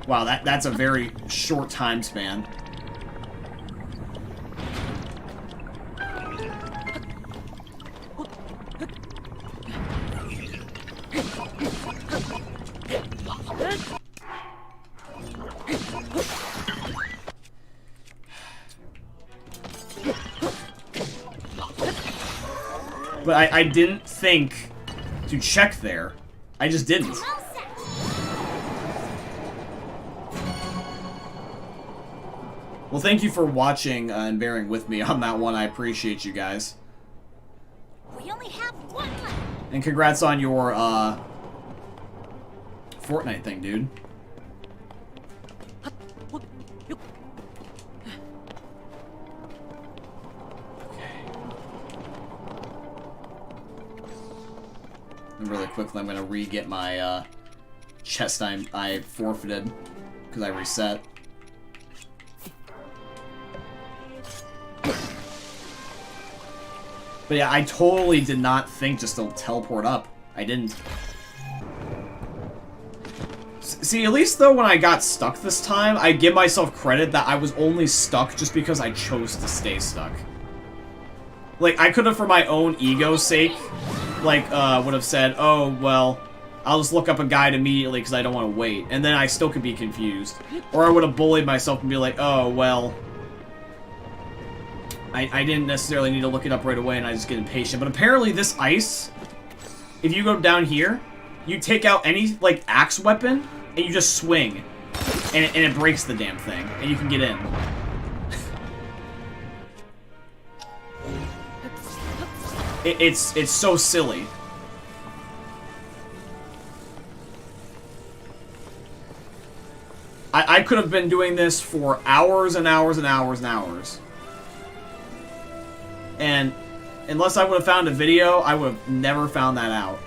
Wow, that's a very short time span. But I didn't think to check there. I just didn't. Well, thank you for watching and bearing with me on that one. I appreciate you guys. We only have one left. And congrats on your Fortnite thing, dude. And really quickly, I'm gonna re-get my chest I forfeited because I reset. But yeah, I totally did not think just to teleport up. I didn't. See, at least though when I got stuck this time, I give myself credit that I was only stuck just because I chose to stay stuck. Like, I could have, for my own ego's sake, like, would have said, oh, well, I'll just look up a guide immediately because I don't want to wait. And then I still could be confused. Or I would have bullied myself and be like, oh, well, I didn't necessarily need to look it up right away and I just get impatient. But apparently this ice, if you go down here, you take out any, like, axe weapon and you just swing. And it breaks the damn thing. And you can get in. It's so silly. I could have been doing this for hours and hours and hours and hours. And unless I would have found a video, I would have never found that out.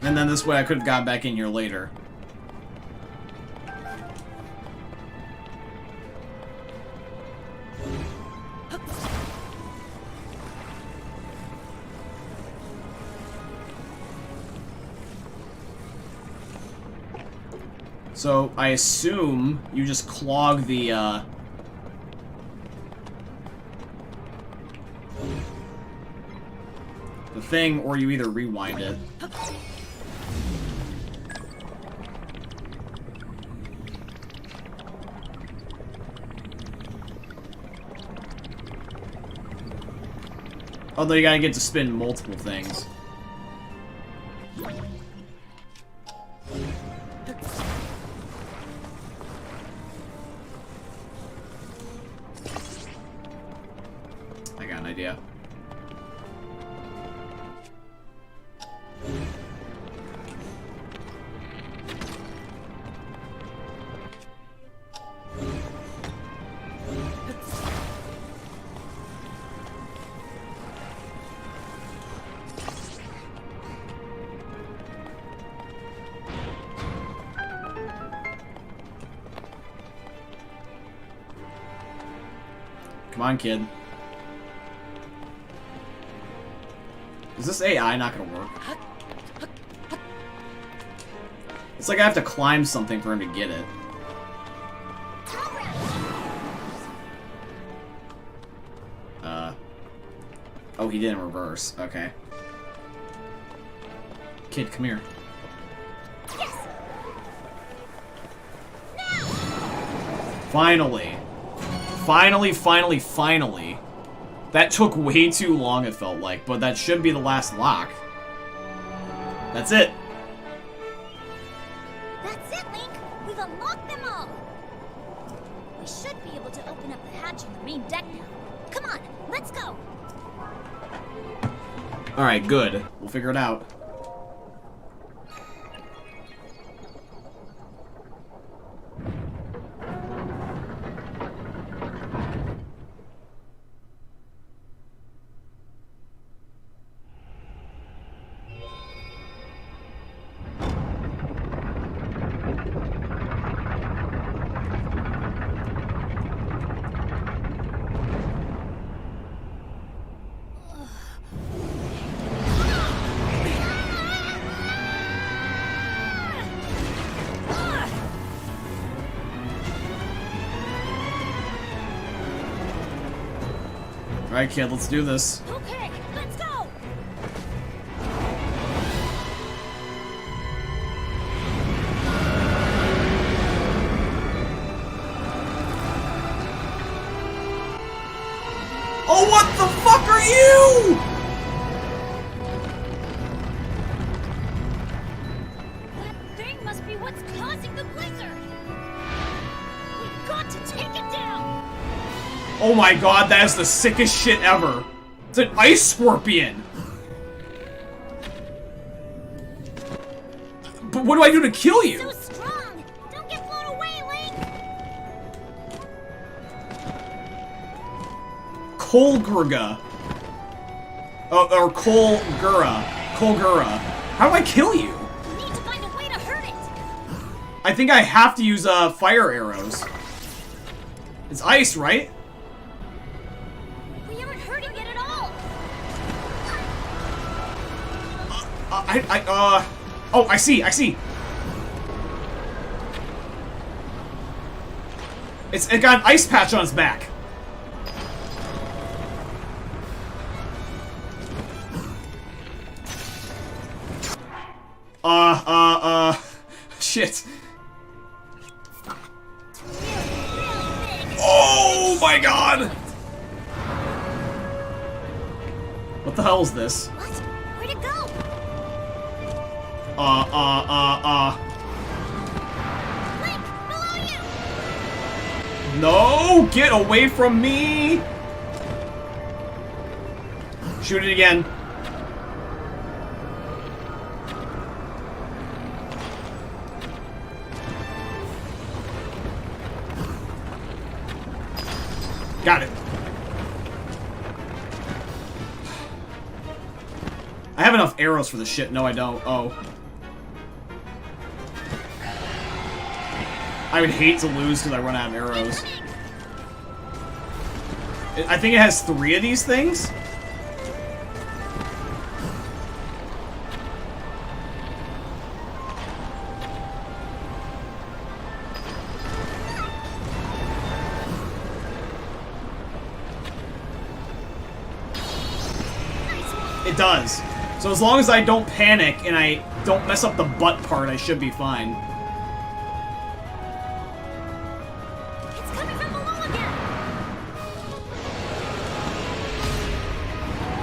And then this way I could have got back in here later. So, I assume you just clog the thing, or you either rewind it. Although you gotta get to spin multiple things. I got an idea. Come on, kid. Is this AI not gonna work? It's like I have to climb something for him to get it. Oh, he did in reverse. Okay. Kid, come here. Yes. Finally. Finally. That took way too long, it felt like, but that should be the last lock. That's it. That's it, Link. We've unlocked them all. We should be able to open up the hatch on the main deck now. Come on, let's go. Alright, good. We'll figure it out. Alright, kid, let's do this. Okay, let's go. Oh, what the fuck are you? That thing must be what's causing the blizzard. We've got to take it down. Oh my god, that is the sickest shit ever. It's an ice scorpion. But what do I do to kill you? So strong. Don't get blown away, Link. Kolgurga. Or Kolgura. Kolgura. How do I kill you? We need to find a way to hurt it. I think I have to use fire arrows. It's ice, right? We aren't hurting it at all. Oh, I see. It got an ice patch on its back. Shit. Oh my god! What the hell is this? What? Where'd it go? Link, below you! No! Get away from me! Shoot it again. Got it. I have enough arrows for this shit. No, I don't. Oh. I would hate to lose because I run out of arrows. I think it has 3 of these things. It does. So as long as I don't panic and I don't mess up the butt part, I should be fine. It's coming from below again.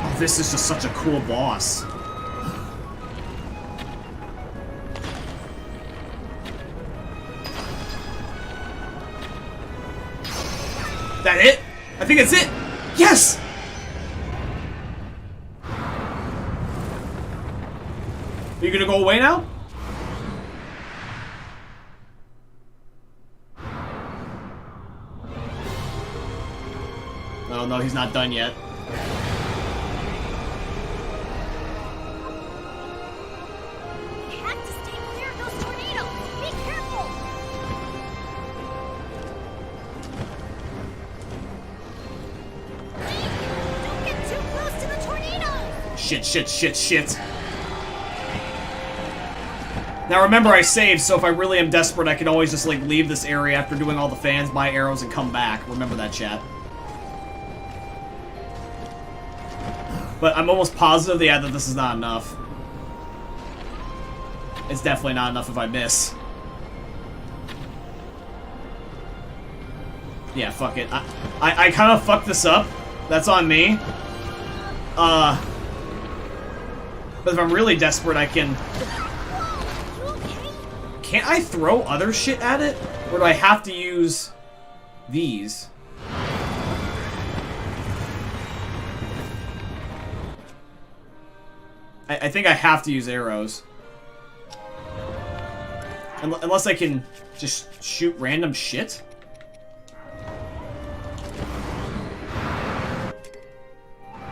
Oh, this is just such a cool boss. That it? I think it's it! Yes! Are you gonna go away now? Oh no, he's not done yet. We have to stay clear of those tornadoes. Be careful. Don't get too close to the tornado. Shit. Now remember, I saved, so if I really am desperate, I can always just, like, leave this area after doing all the fans, buy arrows, and come back. Remember that, chat. But I'm almost positive, that this is not enough. It's definitely not enough if I miss. Yeah, fuck it. I kind of fucked this up. That's on me. But if I'm really desperate, I can... Can't I throw other shit at it? Or do I have to use these? I think I have to use arrows. Unless I can just shoot random shit?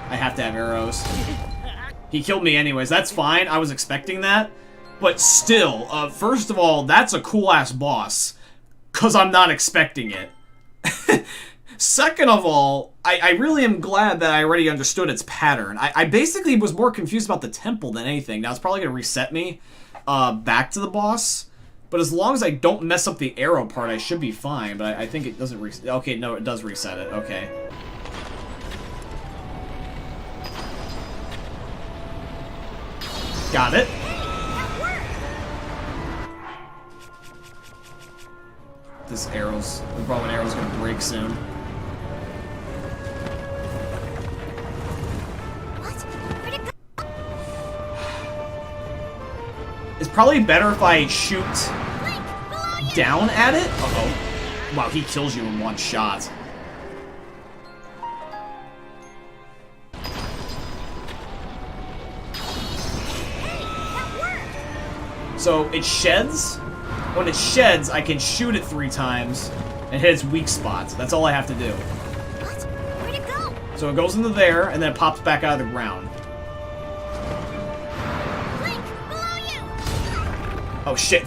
I have to have arrows. He killed me anyways. That's fine. I was expecting that. But still, first of all, that's a cool-ass boss. Because I'm not expecting it. Second of all, I really am glad that I already understood its pattern. I basically was more confused about the temple than anything. Now, it's probably going to reset me back to the boss. But as long as I don't mess up the arrow part, I should be fine. But I think it doesn't reset. Okay, no, it does reset it. Okay. Got it. This arrow's... The bow and arrow's gonna break soon. It's probably better if I shoot down at it. Uh-oh. Wow, he kills you in one shot. So it sheds. When it sheds, I can shoot it 3 times and hit its weak spots. That's all I have to do. What? Where'd it go? So it goes into there and then it pops back out of the ground. Link, below you. Oh shit.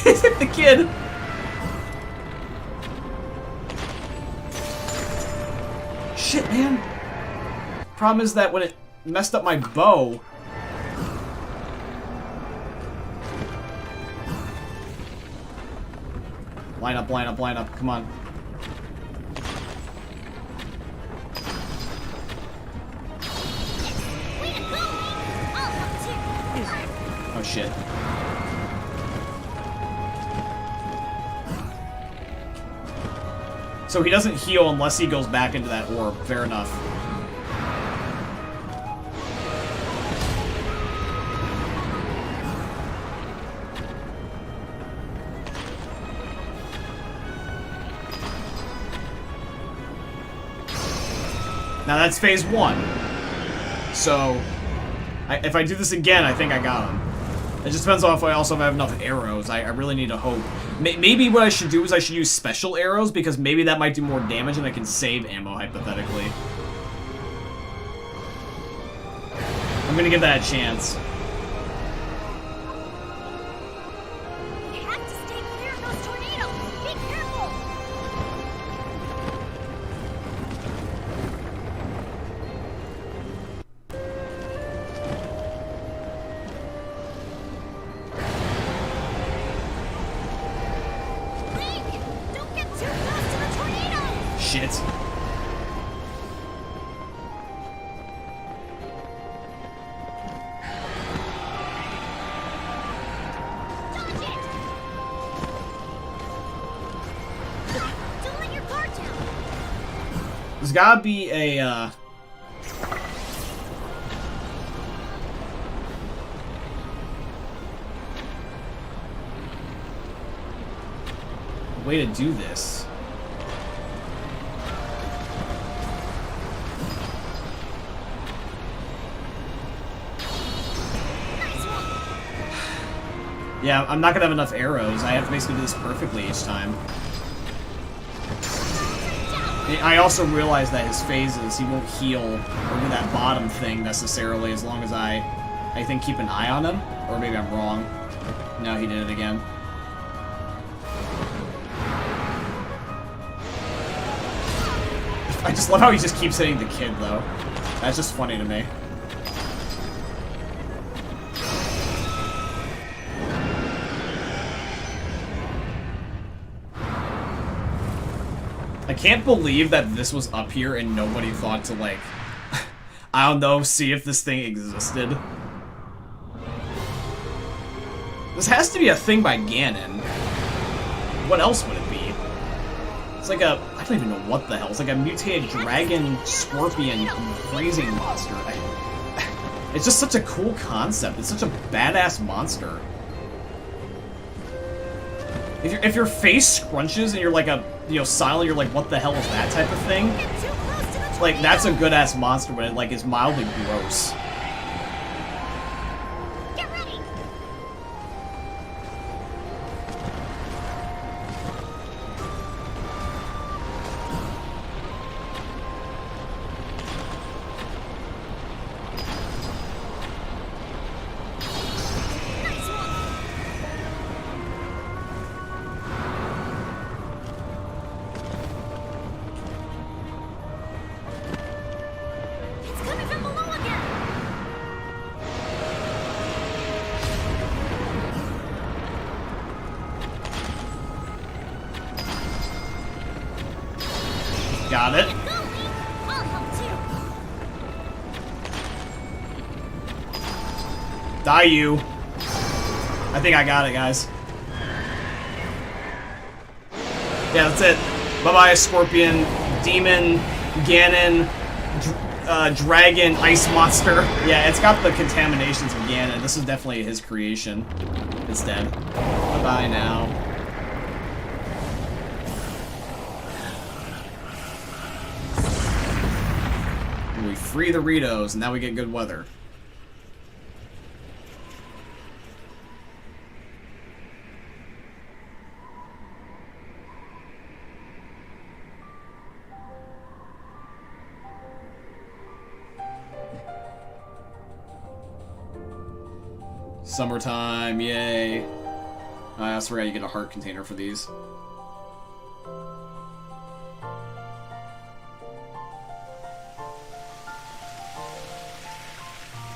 It hit the kid. Shit, man. Problem is that when it messed up my bow... Line up, line up, line up. Come on. Oh shit. So he doesn't heal unless he goes back into that orb. Fair enough. Now that's phase 1. So, if I do this again, I think I got him. It just depends on if I also have enough arrows. I really need to hope. Maybe what I should do is I should use special arrows, because maybe that might do more damage and I can save ammo, hypothetically. I'm gonna give that a chance. We have to stay clear of those tornadoes. Be careful. Link, don't get too close to the tornado. Shit. There's gotta be a, way to do this. Yeah, I'm not gonna have enough arrows. I have to basically do this perfectly each time. I also realize that his phases, he won't heal or do that bottom thing necessarily as long as I think, keep an eye on him. Or maybe I'm wrong. No, he did it again. I just love how he just keeps hitting the kid, though. That's just funny to me. I can't believe that this was up here and nobody thought to, like, I don't know, see if this thing existed. This has to be a thing by Ganon. What else would it be? It's like a, I don't even know what the hell. It's like a mutated dragon, scorpion, freezing monster. It's just such a cool concept. It's such a badass monster. If your face scrunches and you're like a, you know, silent, you're like, what the hell is that type of thing? Like, that's a good-ass monster, but it, like, is mildly gross. Get ready. Nice one. It's coming from below again. Got it. Go, Link. I'll help too. Die, you. I think I got it, guys. Yeah, that's it. Bye-bye, Scorpion, Demon, Ganon, Dragon, Ice Monster. Yeah, it's got the contaminations of Ganon. This is definitely his creation. It's dead. Bye-bye now. We free the Ritos, and now we get good weather. Summertime, yay. I also forgot you get a heart container for these.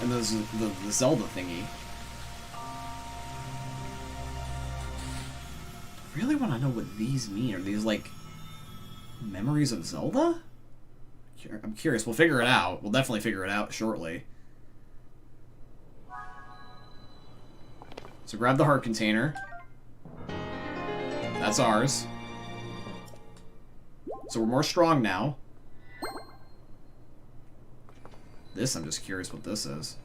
And there's the Zelda thingy. I really want to know what these mean. Are these, like, memories of Zelda? I'm curious. We'll figure it out. We'll definitely figure it out shortly. So grab the heart container. That's ours. So we're more strong now. This, I'm just curious what this is.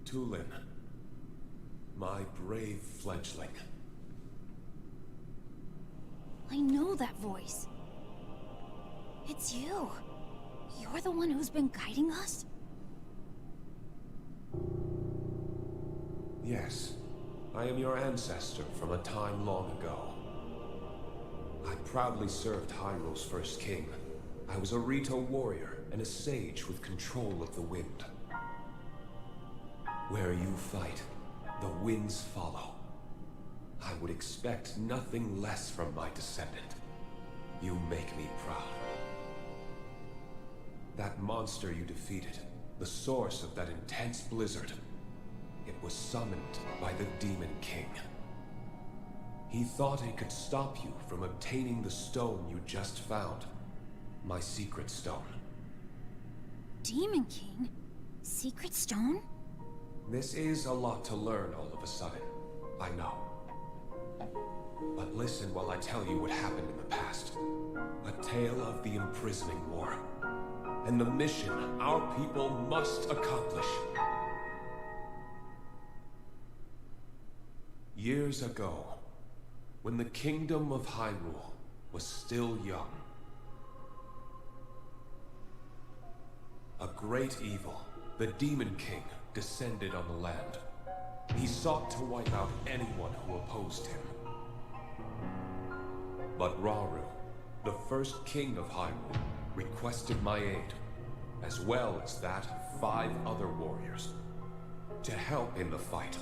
Tulin, my brave fledgling. I know that voice. It's you. You're the one who's been guiding us? Yes, I am your ancestor from a time long ago. I proudly served Hyrule's first king. I was a Rito warrior and a sage with control of the wind. Where you fight, the winds follow. I would expect nothing less from my descendant. You make me proud. That monster you defeated, the source of that intense blizzard, it was summoned by the Demon King. He thought it could stop you from obtaining the stone you just found. My secret stone. Demon King? Secret stone? This is a lot to learn all of a sudden, I know. But listen while I tell you what happened in the past. A tale of the imprisoning war. And the mission our people must accomplish. Years ago, when the kingdom of Hyrule was still young, a great evil, the Demon King, descended on the land. He sought to wipe out anyone who opposed him. But Rauru, the first king of Hyrule, requested my aid, as well as that of 5 other warriors, to help in the fight.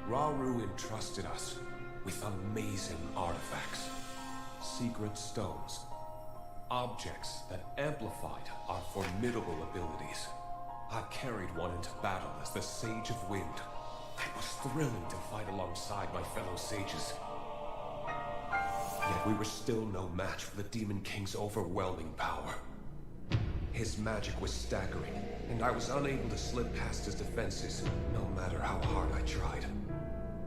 Rauru entrusted us with amazing artifacts, secret stones, objects that amplified our formidable abilities. I carried one into battle as the Sage of Wind. It was thrilling to fight alongside my fellow sages. Yet we were still no match for the Demon King's overwhelming power. His magic was staggering, and I was unable to slip past his defenses, no matter how hard I tried.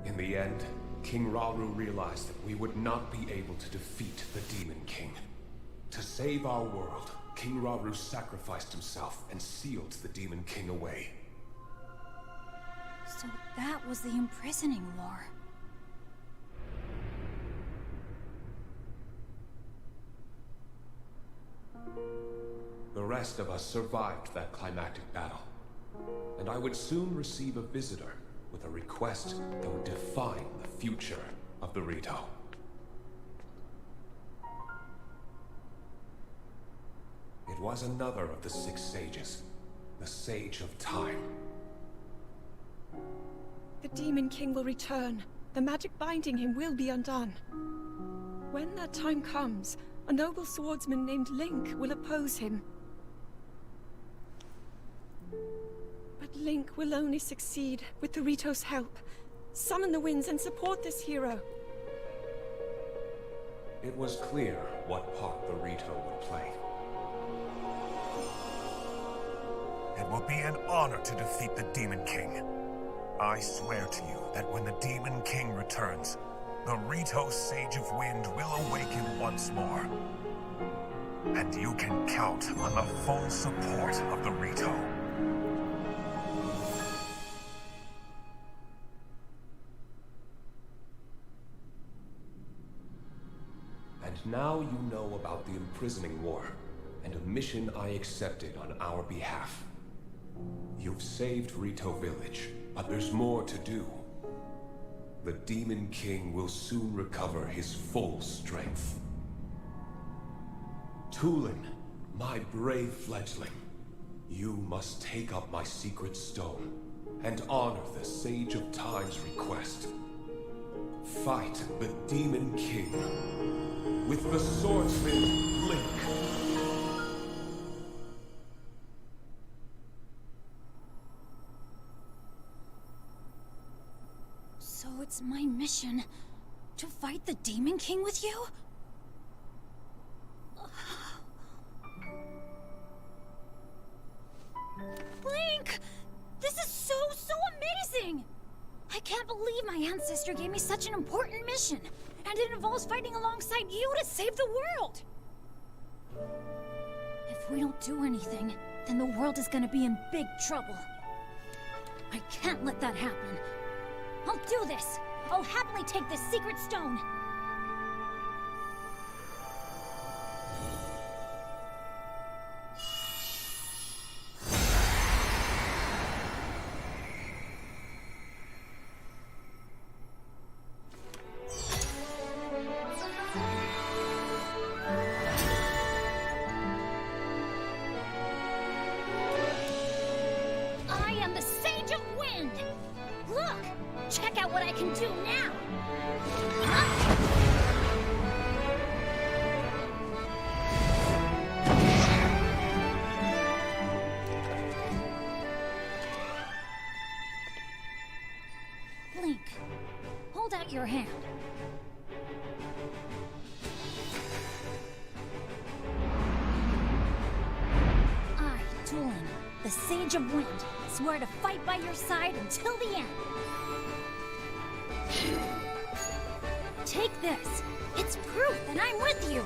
In the end, King Rauru realized that we would not be able to defeat the Demon King. To save our world, King Rauru sacrificed himself and sealed the Demon King away. So that was the imprisoning war. The rest of us survived that climactic battle, and I would soon receive a visitor with a request that would define the future of the Rito. It was another of the 6 sages, the Sage of Time. The Demon King will return. The magic binding him will be undone. When that time comes, a noble swordsman named Link will oppose him. But Link will only succeed with the Rito's help. Summon the winds and support this hero. It was clear what part the Rito would play. It will be an honor to defeat the Demon King. I swear to you that when the Demon King returns, the Rito Sage of Wind will awaken once more. And you can count on the full support of the Rito. And now you know about the imprisoning war, and a mission I accepted on our behalf. You've saved Rito Village, but there's more to do. The Demon King will soon recover his full strength. Tulin, my brave fledgling, you must take up my secret stone and honor the Sage of Time's request. Fight the Demon King with the swordsman Link. So it's my mission to fight the Demon King with you? Link! This is so amazing! I can't believe my ancestor gave me such an important mission. And it involves fighting alongside you to save the world! If we don't do anything, then the world is gonna be in big trouble. I can't let that happen. I'll do this! I'll happily take this secret stone! I am the Sage of Wind! Look! Check out what I can do now! not your hand. I, Tulin, the Sage of Wind, swear to fight by your side until the end. Take this. It's proof that I'm with you.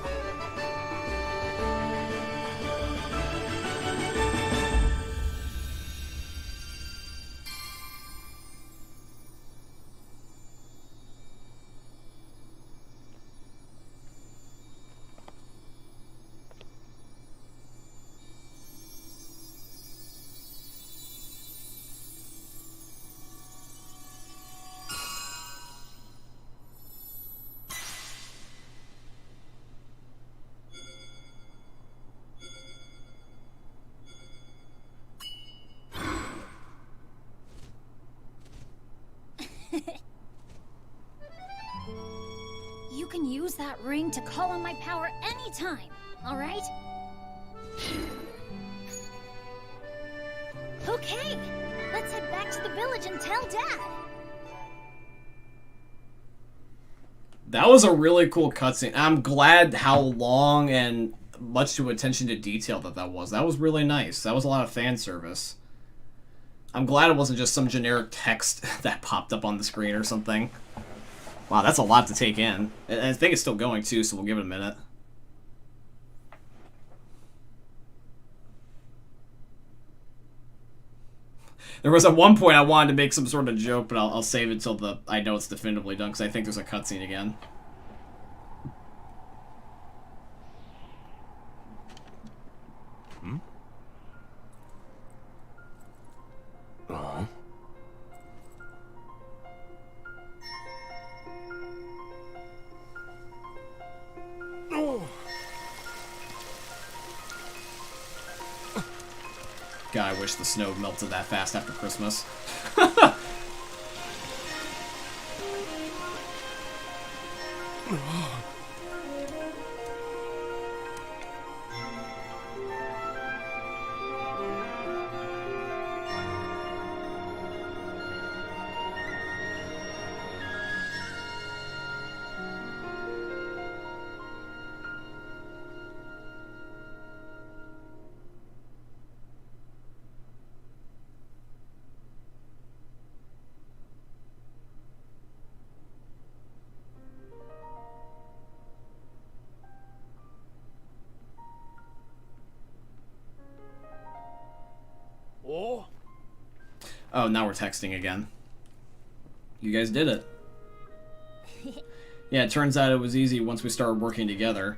You can use that ring to call on my power anytime, all right? Okay, let's head back to the village and tell Dad. That was a really cool cutscene. I'm glad how long and much to attention to detail that was. That was really nice. That was a lot of fan service. I'm glad it wasn't just some generic text that popped up on the screen or something. Wow, that's a lot to take in. And I think it's still going too, so we'll give it a minute. There was at one point I wanted to make some sort of joke, but I'll save it till I know it's definitively done, because I think there's a cutscene again. God, I wish the snow melted that fast after Christmas. Oh, now we're texting again. You guys did it. Yeah, it turns out it was easy once we started working together.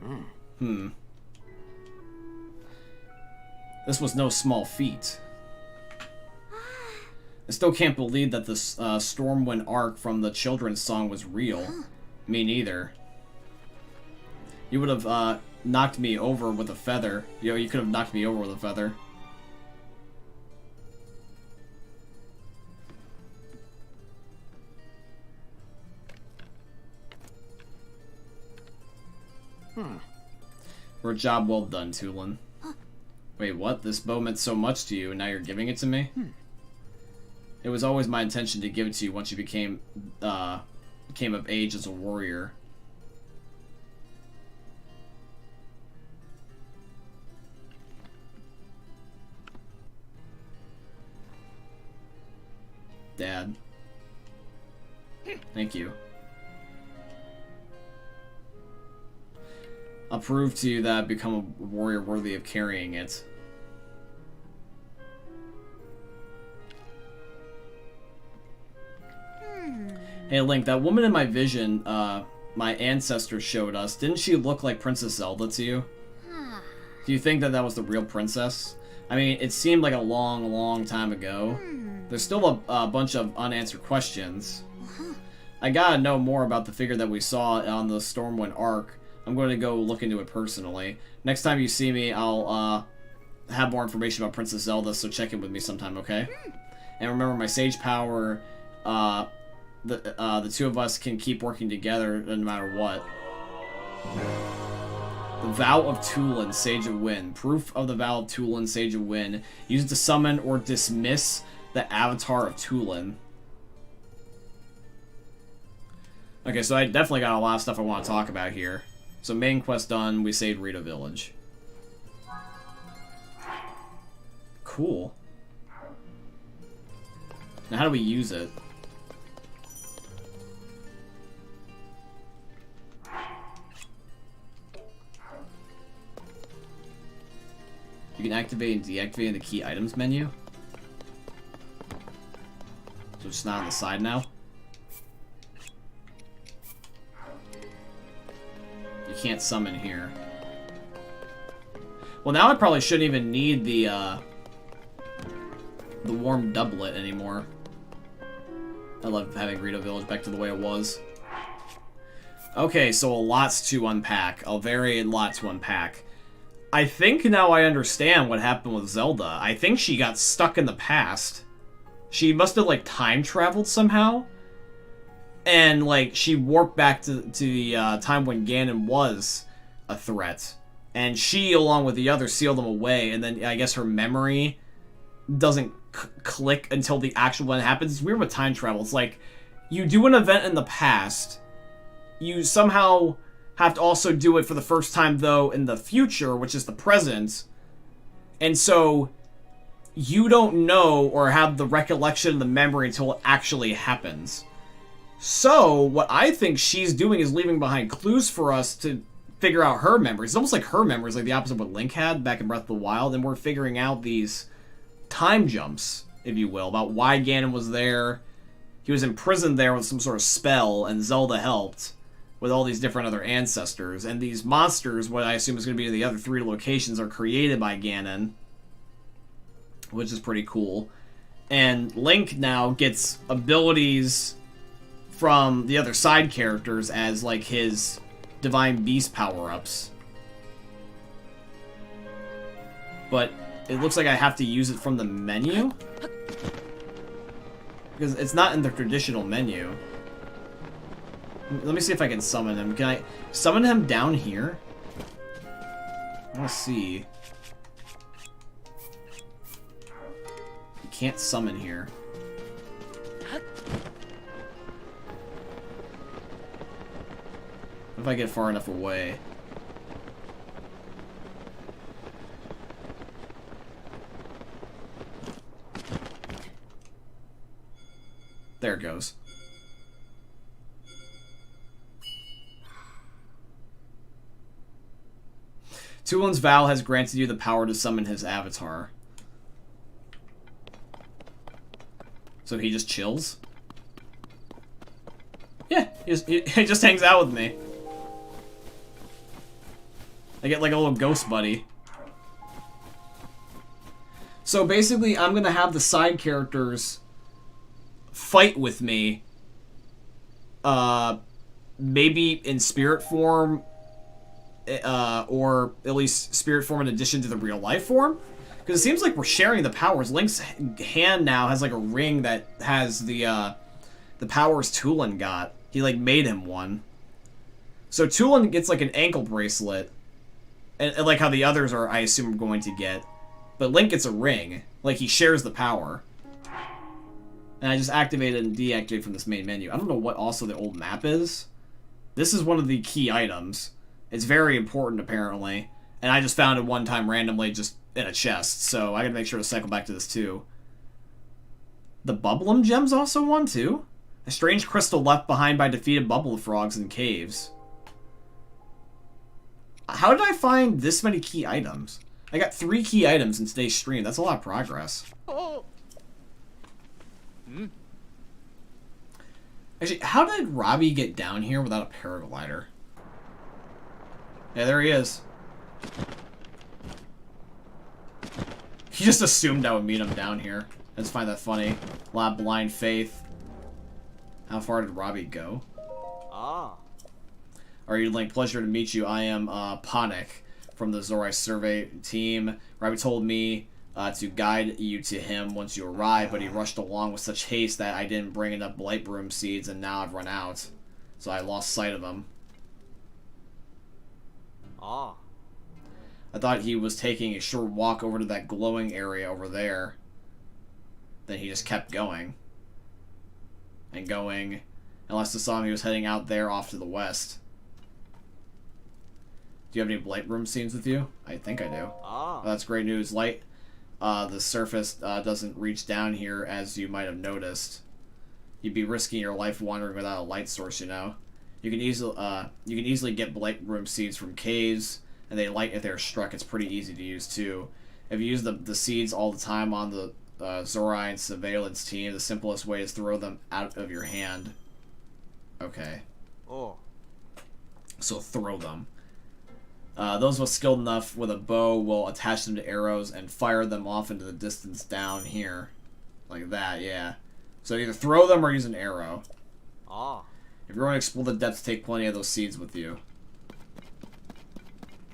This was no small feat. I still can't believe that the Stormwind arc from the children's song was real. Me neither. You would have knocked me over with a feather. You could have knocked me over with a feather. For a job well done, Tulin. Wait, what? This bow meant so much to you, and now you're giving it to me? It was always my intention to give it to you once you became of age as a warrior. Dad. Thank you. I'll prove to you that I've become a warrior worthy of carrying it. Hey Link, that woman in my vision, my ancestor showed us, didn't she look like Princess Zelda to you? Do you think that was the real princess? I mean, it seemed like a long, long time ago. There's still a bunch of unanswered questions. I gotta know more about the figure that we saw on the Stormwind arc. I'm going to go look into it personally. Next time you see me, I'll have more information about Princess Zelda, so check in with me sometime, okay? And remember, my sage power, the two of us can keep working together no matter what. The Vow of Tulin, Sage of Wind. Proof of the Vow of Tulin, Sage of Wind. Used to summon or dismiss the avatar of Tulin. Okay, so I definitely got a lot of stuff I want to talk about here. So main quest done, we saved Rito Village. Cool. Now how do we use it? You can activate and deactivate in the key items menu. So it's not on the side now. You can't summon here. Well, now I probably shouldn't even need the warm doublet anymore. I love having Rito Village back to the way it was. Okay, so a lot's to unpack. A very lot to unpack. I think now I understand what happened with Zelda. I think she got stuck in the past. She must have, like, time traveled somehow. And, like, she warped back to the time when Ganon was a threat. And she, along with the others, sealed them away. And then I guess her memory doesn't click until the actual one happens. It's weird with time travel. It's like, you do an event in the past. You somehow have to also do it for the first time, though, in the future, which is the present. And so you don't know or have the recollection of the memory until it actually happens. So what I think she's doing is leaving behind clues for us to figure out her memories. It's almost like her memories, like the opposite of what Link had back in Breath of the Wild, and we're figuring out these time jumps, if you will, about why Ganon was there. He was imprisoned there with some sort of spell, and Zelda helped with all these different other ancestors. And these monsters, what I assume is going to be the other 3 locations, are created by Ganon, which is pretty cool. And Link now gets abilities from the other side characters as, like, his Divine Beast power-ups. But it looks like I have to use it from the menu? Because it's not in the traditional menu. Let me see if I can summon him. Can I summon him down here? I want to see. You can't summon here. If I get far enough away. There it goes. Tulin's vow has granted you the power to summon his avatar. So he just chills? Yeah, he just hangs out with me. I get like a little ghost buddy. So basically, I'm gonna have the side characters fight with me. Maybe in spirit form, or at least spirit form in addition to the real life form. Because it seems like we're sharing the powers. Link's hand now has like a ring that has the powers Tulin got. He like made him one. So Tulin gets like an ankle bracelet. And like how the others are, I assume, going to get. But Link gets a ring. Like, he shares the power. And I just activated and deactivated from this main menu. I don't know what also the old map is. This is one of the key items. It's very important, apparently. And I just found it one time randomly just in a chest. So I gotta make sure to cycle back to this, too. The Bubblum gem's also one, too. A strange crystal left behind by defeated bubble frogs in caves. How did I find this many key items? I got 3 key items in today's stream. That's a lot of progress. Oh. Actually, how did Robbie get down here without a paraglider? Yeah, there he is. He just assumed I would meet him down here. I just find that funny. A lot of blind faith. How far did Robbie go? Ah. Are you Link? Pleasure to meet you. I am Ponic from the Zorai Survey team. Robbie told me to guide you to him once you arrive, but he rushed along with such haste that I didn't bring enough Blight Broom seeds, and now I've run out. So I lost sight of him. Ah. I thought he was taking a short walk over to that glowing area over there. Then he just kept going. And going. Unless I saw him, he was heading out there off to the west. Do you have any Blight Room scenes with you? I think I do. Oh, that's great news. Light, the surface doesn't reach down here, as you might have noticed. You'd be risking your life wandering without a light source, you know. You can easily get Blight Room seeds from caves, and they light if they're struck. It's pretty easy to use too. If you use the seeds all the time on the Zorion surveillance team, the simplest way is throw them out of your hand. Okay. Oh. So throw them. Those of us skilled enough with a bow will attach them to arrows and fire them off into the distance down here. Like that, yeah. So either throw them or use an arrow. Ah. If you're going to explore the depths, take plenty of those seeds with you.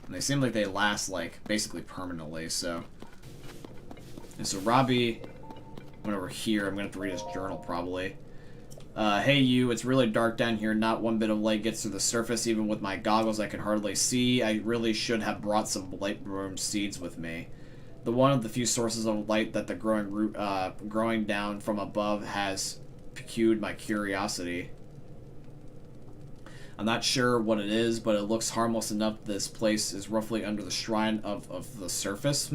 And they seem like they last, like, basically permanently, so... And so Robbie went over here. I'm going to have to read his journal, probably. Hey you, it's really dark down here. Not one bit of light gets to the surface. Even with my goggles, I can hardly see. I really should have brought some Blight Room seeds with me. The one of the few sources of light that the growing root, growing down from above has piqued my curiosity. I'm not sure what it is, but it looks harmless enough. This place is roughly under the shrine of the surface.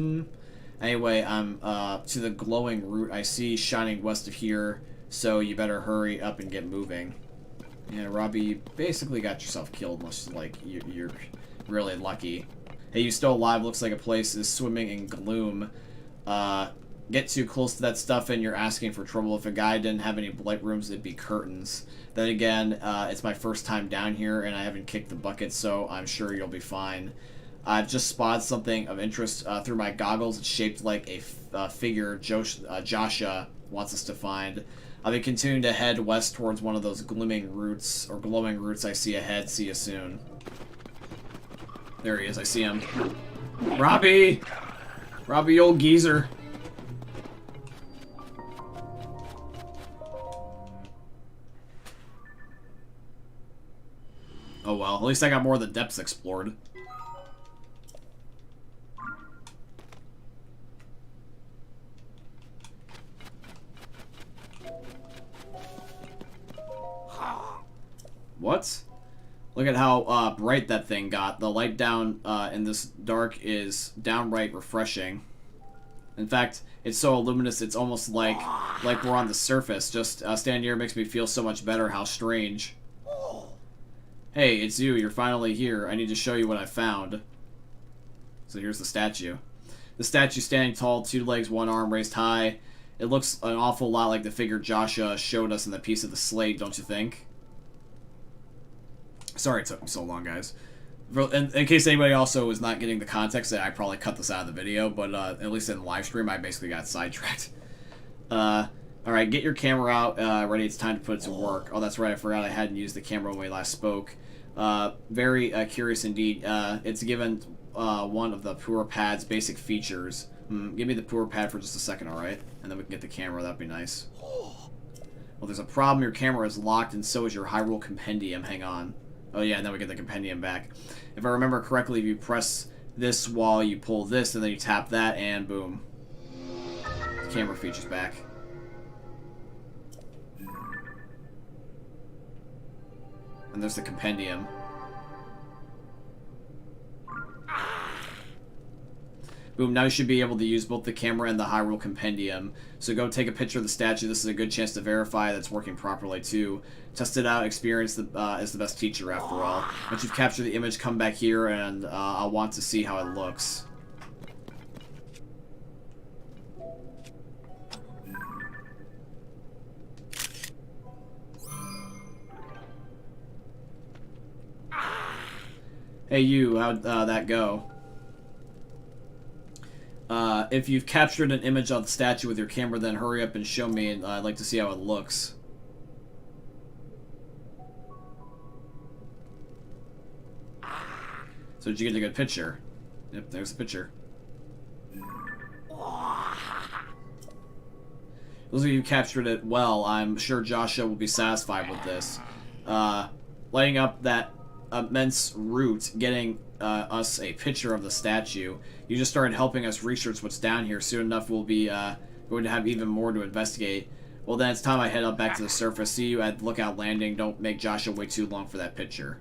Anyway, I'm to the glowing root I see shining west of here, so you better hurry up and get moving. Yeah, Robbie, you basically got yourself killed, unless like you're really lucky. Hey, you still alive? Looks like a place is swimming in gloom. Get too close to that stuff and you're asking for trouble. If a guy didn't have any Blight Rooms, it'd be curtains. Then again, it's my first time down here and I haven't kicked the bucket, so I'm sure you'll be fine. I've just spotted something of interest through my goggles. It's shaped like a figure Joshua wants us to find. I'll be continuing to head west towards one of those glowing roots I see ahead. See you soon. There he is. I see him. Robbie! Robbie, old geezer. Oh well, at least I got more of the depths explored. What? Look at how bright that thing got. The light down in this dark is downright refreshing. In fact, it's so luminous it's almost like we're on the surface. Just standing here makes me feel so much better. How strange. Hey, it's you. You're finally here. I need to show you what I found. So here's the statue. The statue standing tall, 2 legs, 1 arm raised high. It looks an awful lot like the figure Joshua showed us in the piece of the slate, don't you think? Sorry it took me so long, guys. In case anybody also was not getting the context, I probably cut this out of the video, but at least in the live stream, I basically got sidetracked. Alright, get your camera out, ready, it's time to put it to work. Oh, that's right, I forgot I hadn't used the camera when we last spoke. Very curious indeed. It's given one of the Pura Pad's basic features. Give me the Pura Pad for just a second, alright? And then we can get the camera, that'd be nice. Well, there's a problem, your camera is locked, and so is your Hyrule Compendium. Hang on. Oh yeah, and then we get the Compendium back. If I remember correctly, if you press this while you pull this, and then you tap that, and boom. The camera feature's back. And there's the Compendium. Boom, now you should be able to use both the camera and the Hyrule Compendium. So go take a picture of the statue. This is a good chance to verify that it's working properly too. Test it out, experience is the best teacher after all. Once you've captured the image, come back here and I'll want to see how it looks. Hey you, how'd that go? If you've captured an image of the statue with your camera, then hurry up and show me, and I'd like to see how it looks. So did you get a good picture? Yep, there's the picture. Those of you who captured it well, I'm sure Joshua will be satisfied with this. Lighting up that immense root, getting us a picture of the statue. You just started helping us research what's down here. Soon enough, we'll be going to have even more to investigate. Well, then it's time I head up back to the surface. See you at Lookout Landing. Don't make Joshua wait too long for that picture.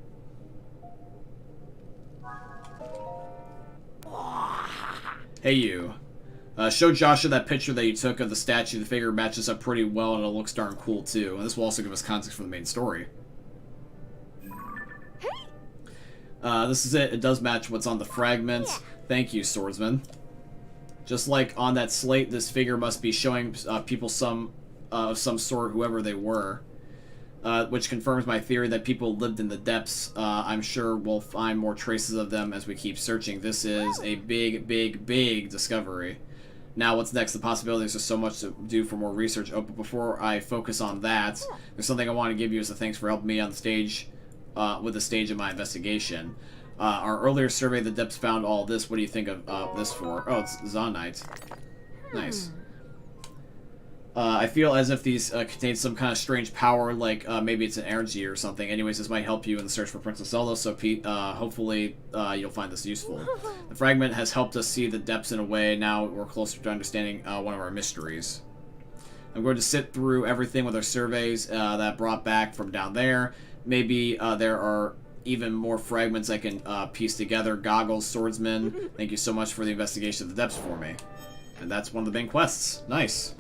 Hey, you. Show Joshua that picture that you took of the statue. The figure matches up pretty well, and it looks darn cool, too. And this will also give us context for the main story. This is it. It does match what's on the fragment. Thank you, swordsman. Just like on that slate, this figure must be showing people some sort, whoever they were. Which confirms my theory that people lived in the depths. I'm sure we'll find more traces of them as we keep searching. This is a big, big, big discovery. Now, what's next? The possibilities are so much to do for more research. Oh, but before I focus on that, there's something I want to give you as a thanks for helping me on the stage, with the stage of my investigation. Our earlier survey of the depths found all this. What do you think of this for? Oh, it's Zonite. Nice. I feel as if these contain some kind of strange power, like maybe it's an energy or something. Anyways, this might help you in the search for Princess Zelda, so hopefully you'll find this useful. The fragment has helped us see the depths in a way. Now we're closer to understanding one of our mysteries. I'm going to sit through everything with our surveys that brought back from down there. Maybe there are even more fragments I can piece together. Goggles, swordsman, thank you so much for the investigation of the depths for me. And that's one of the main quests. Nice.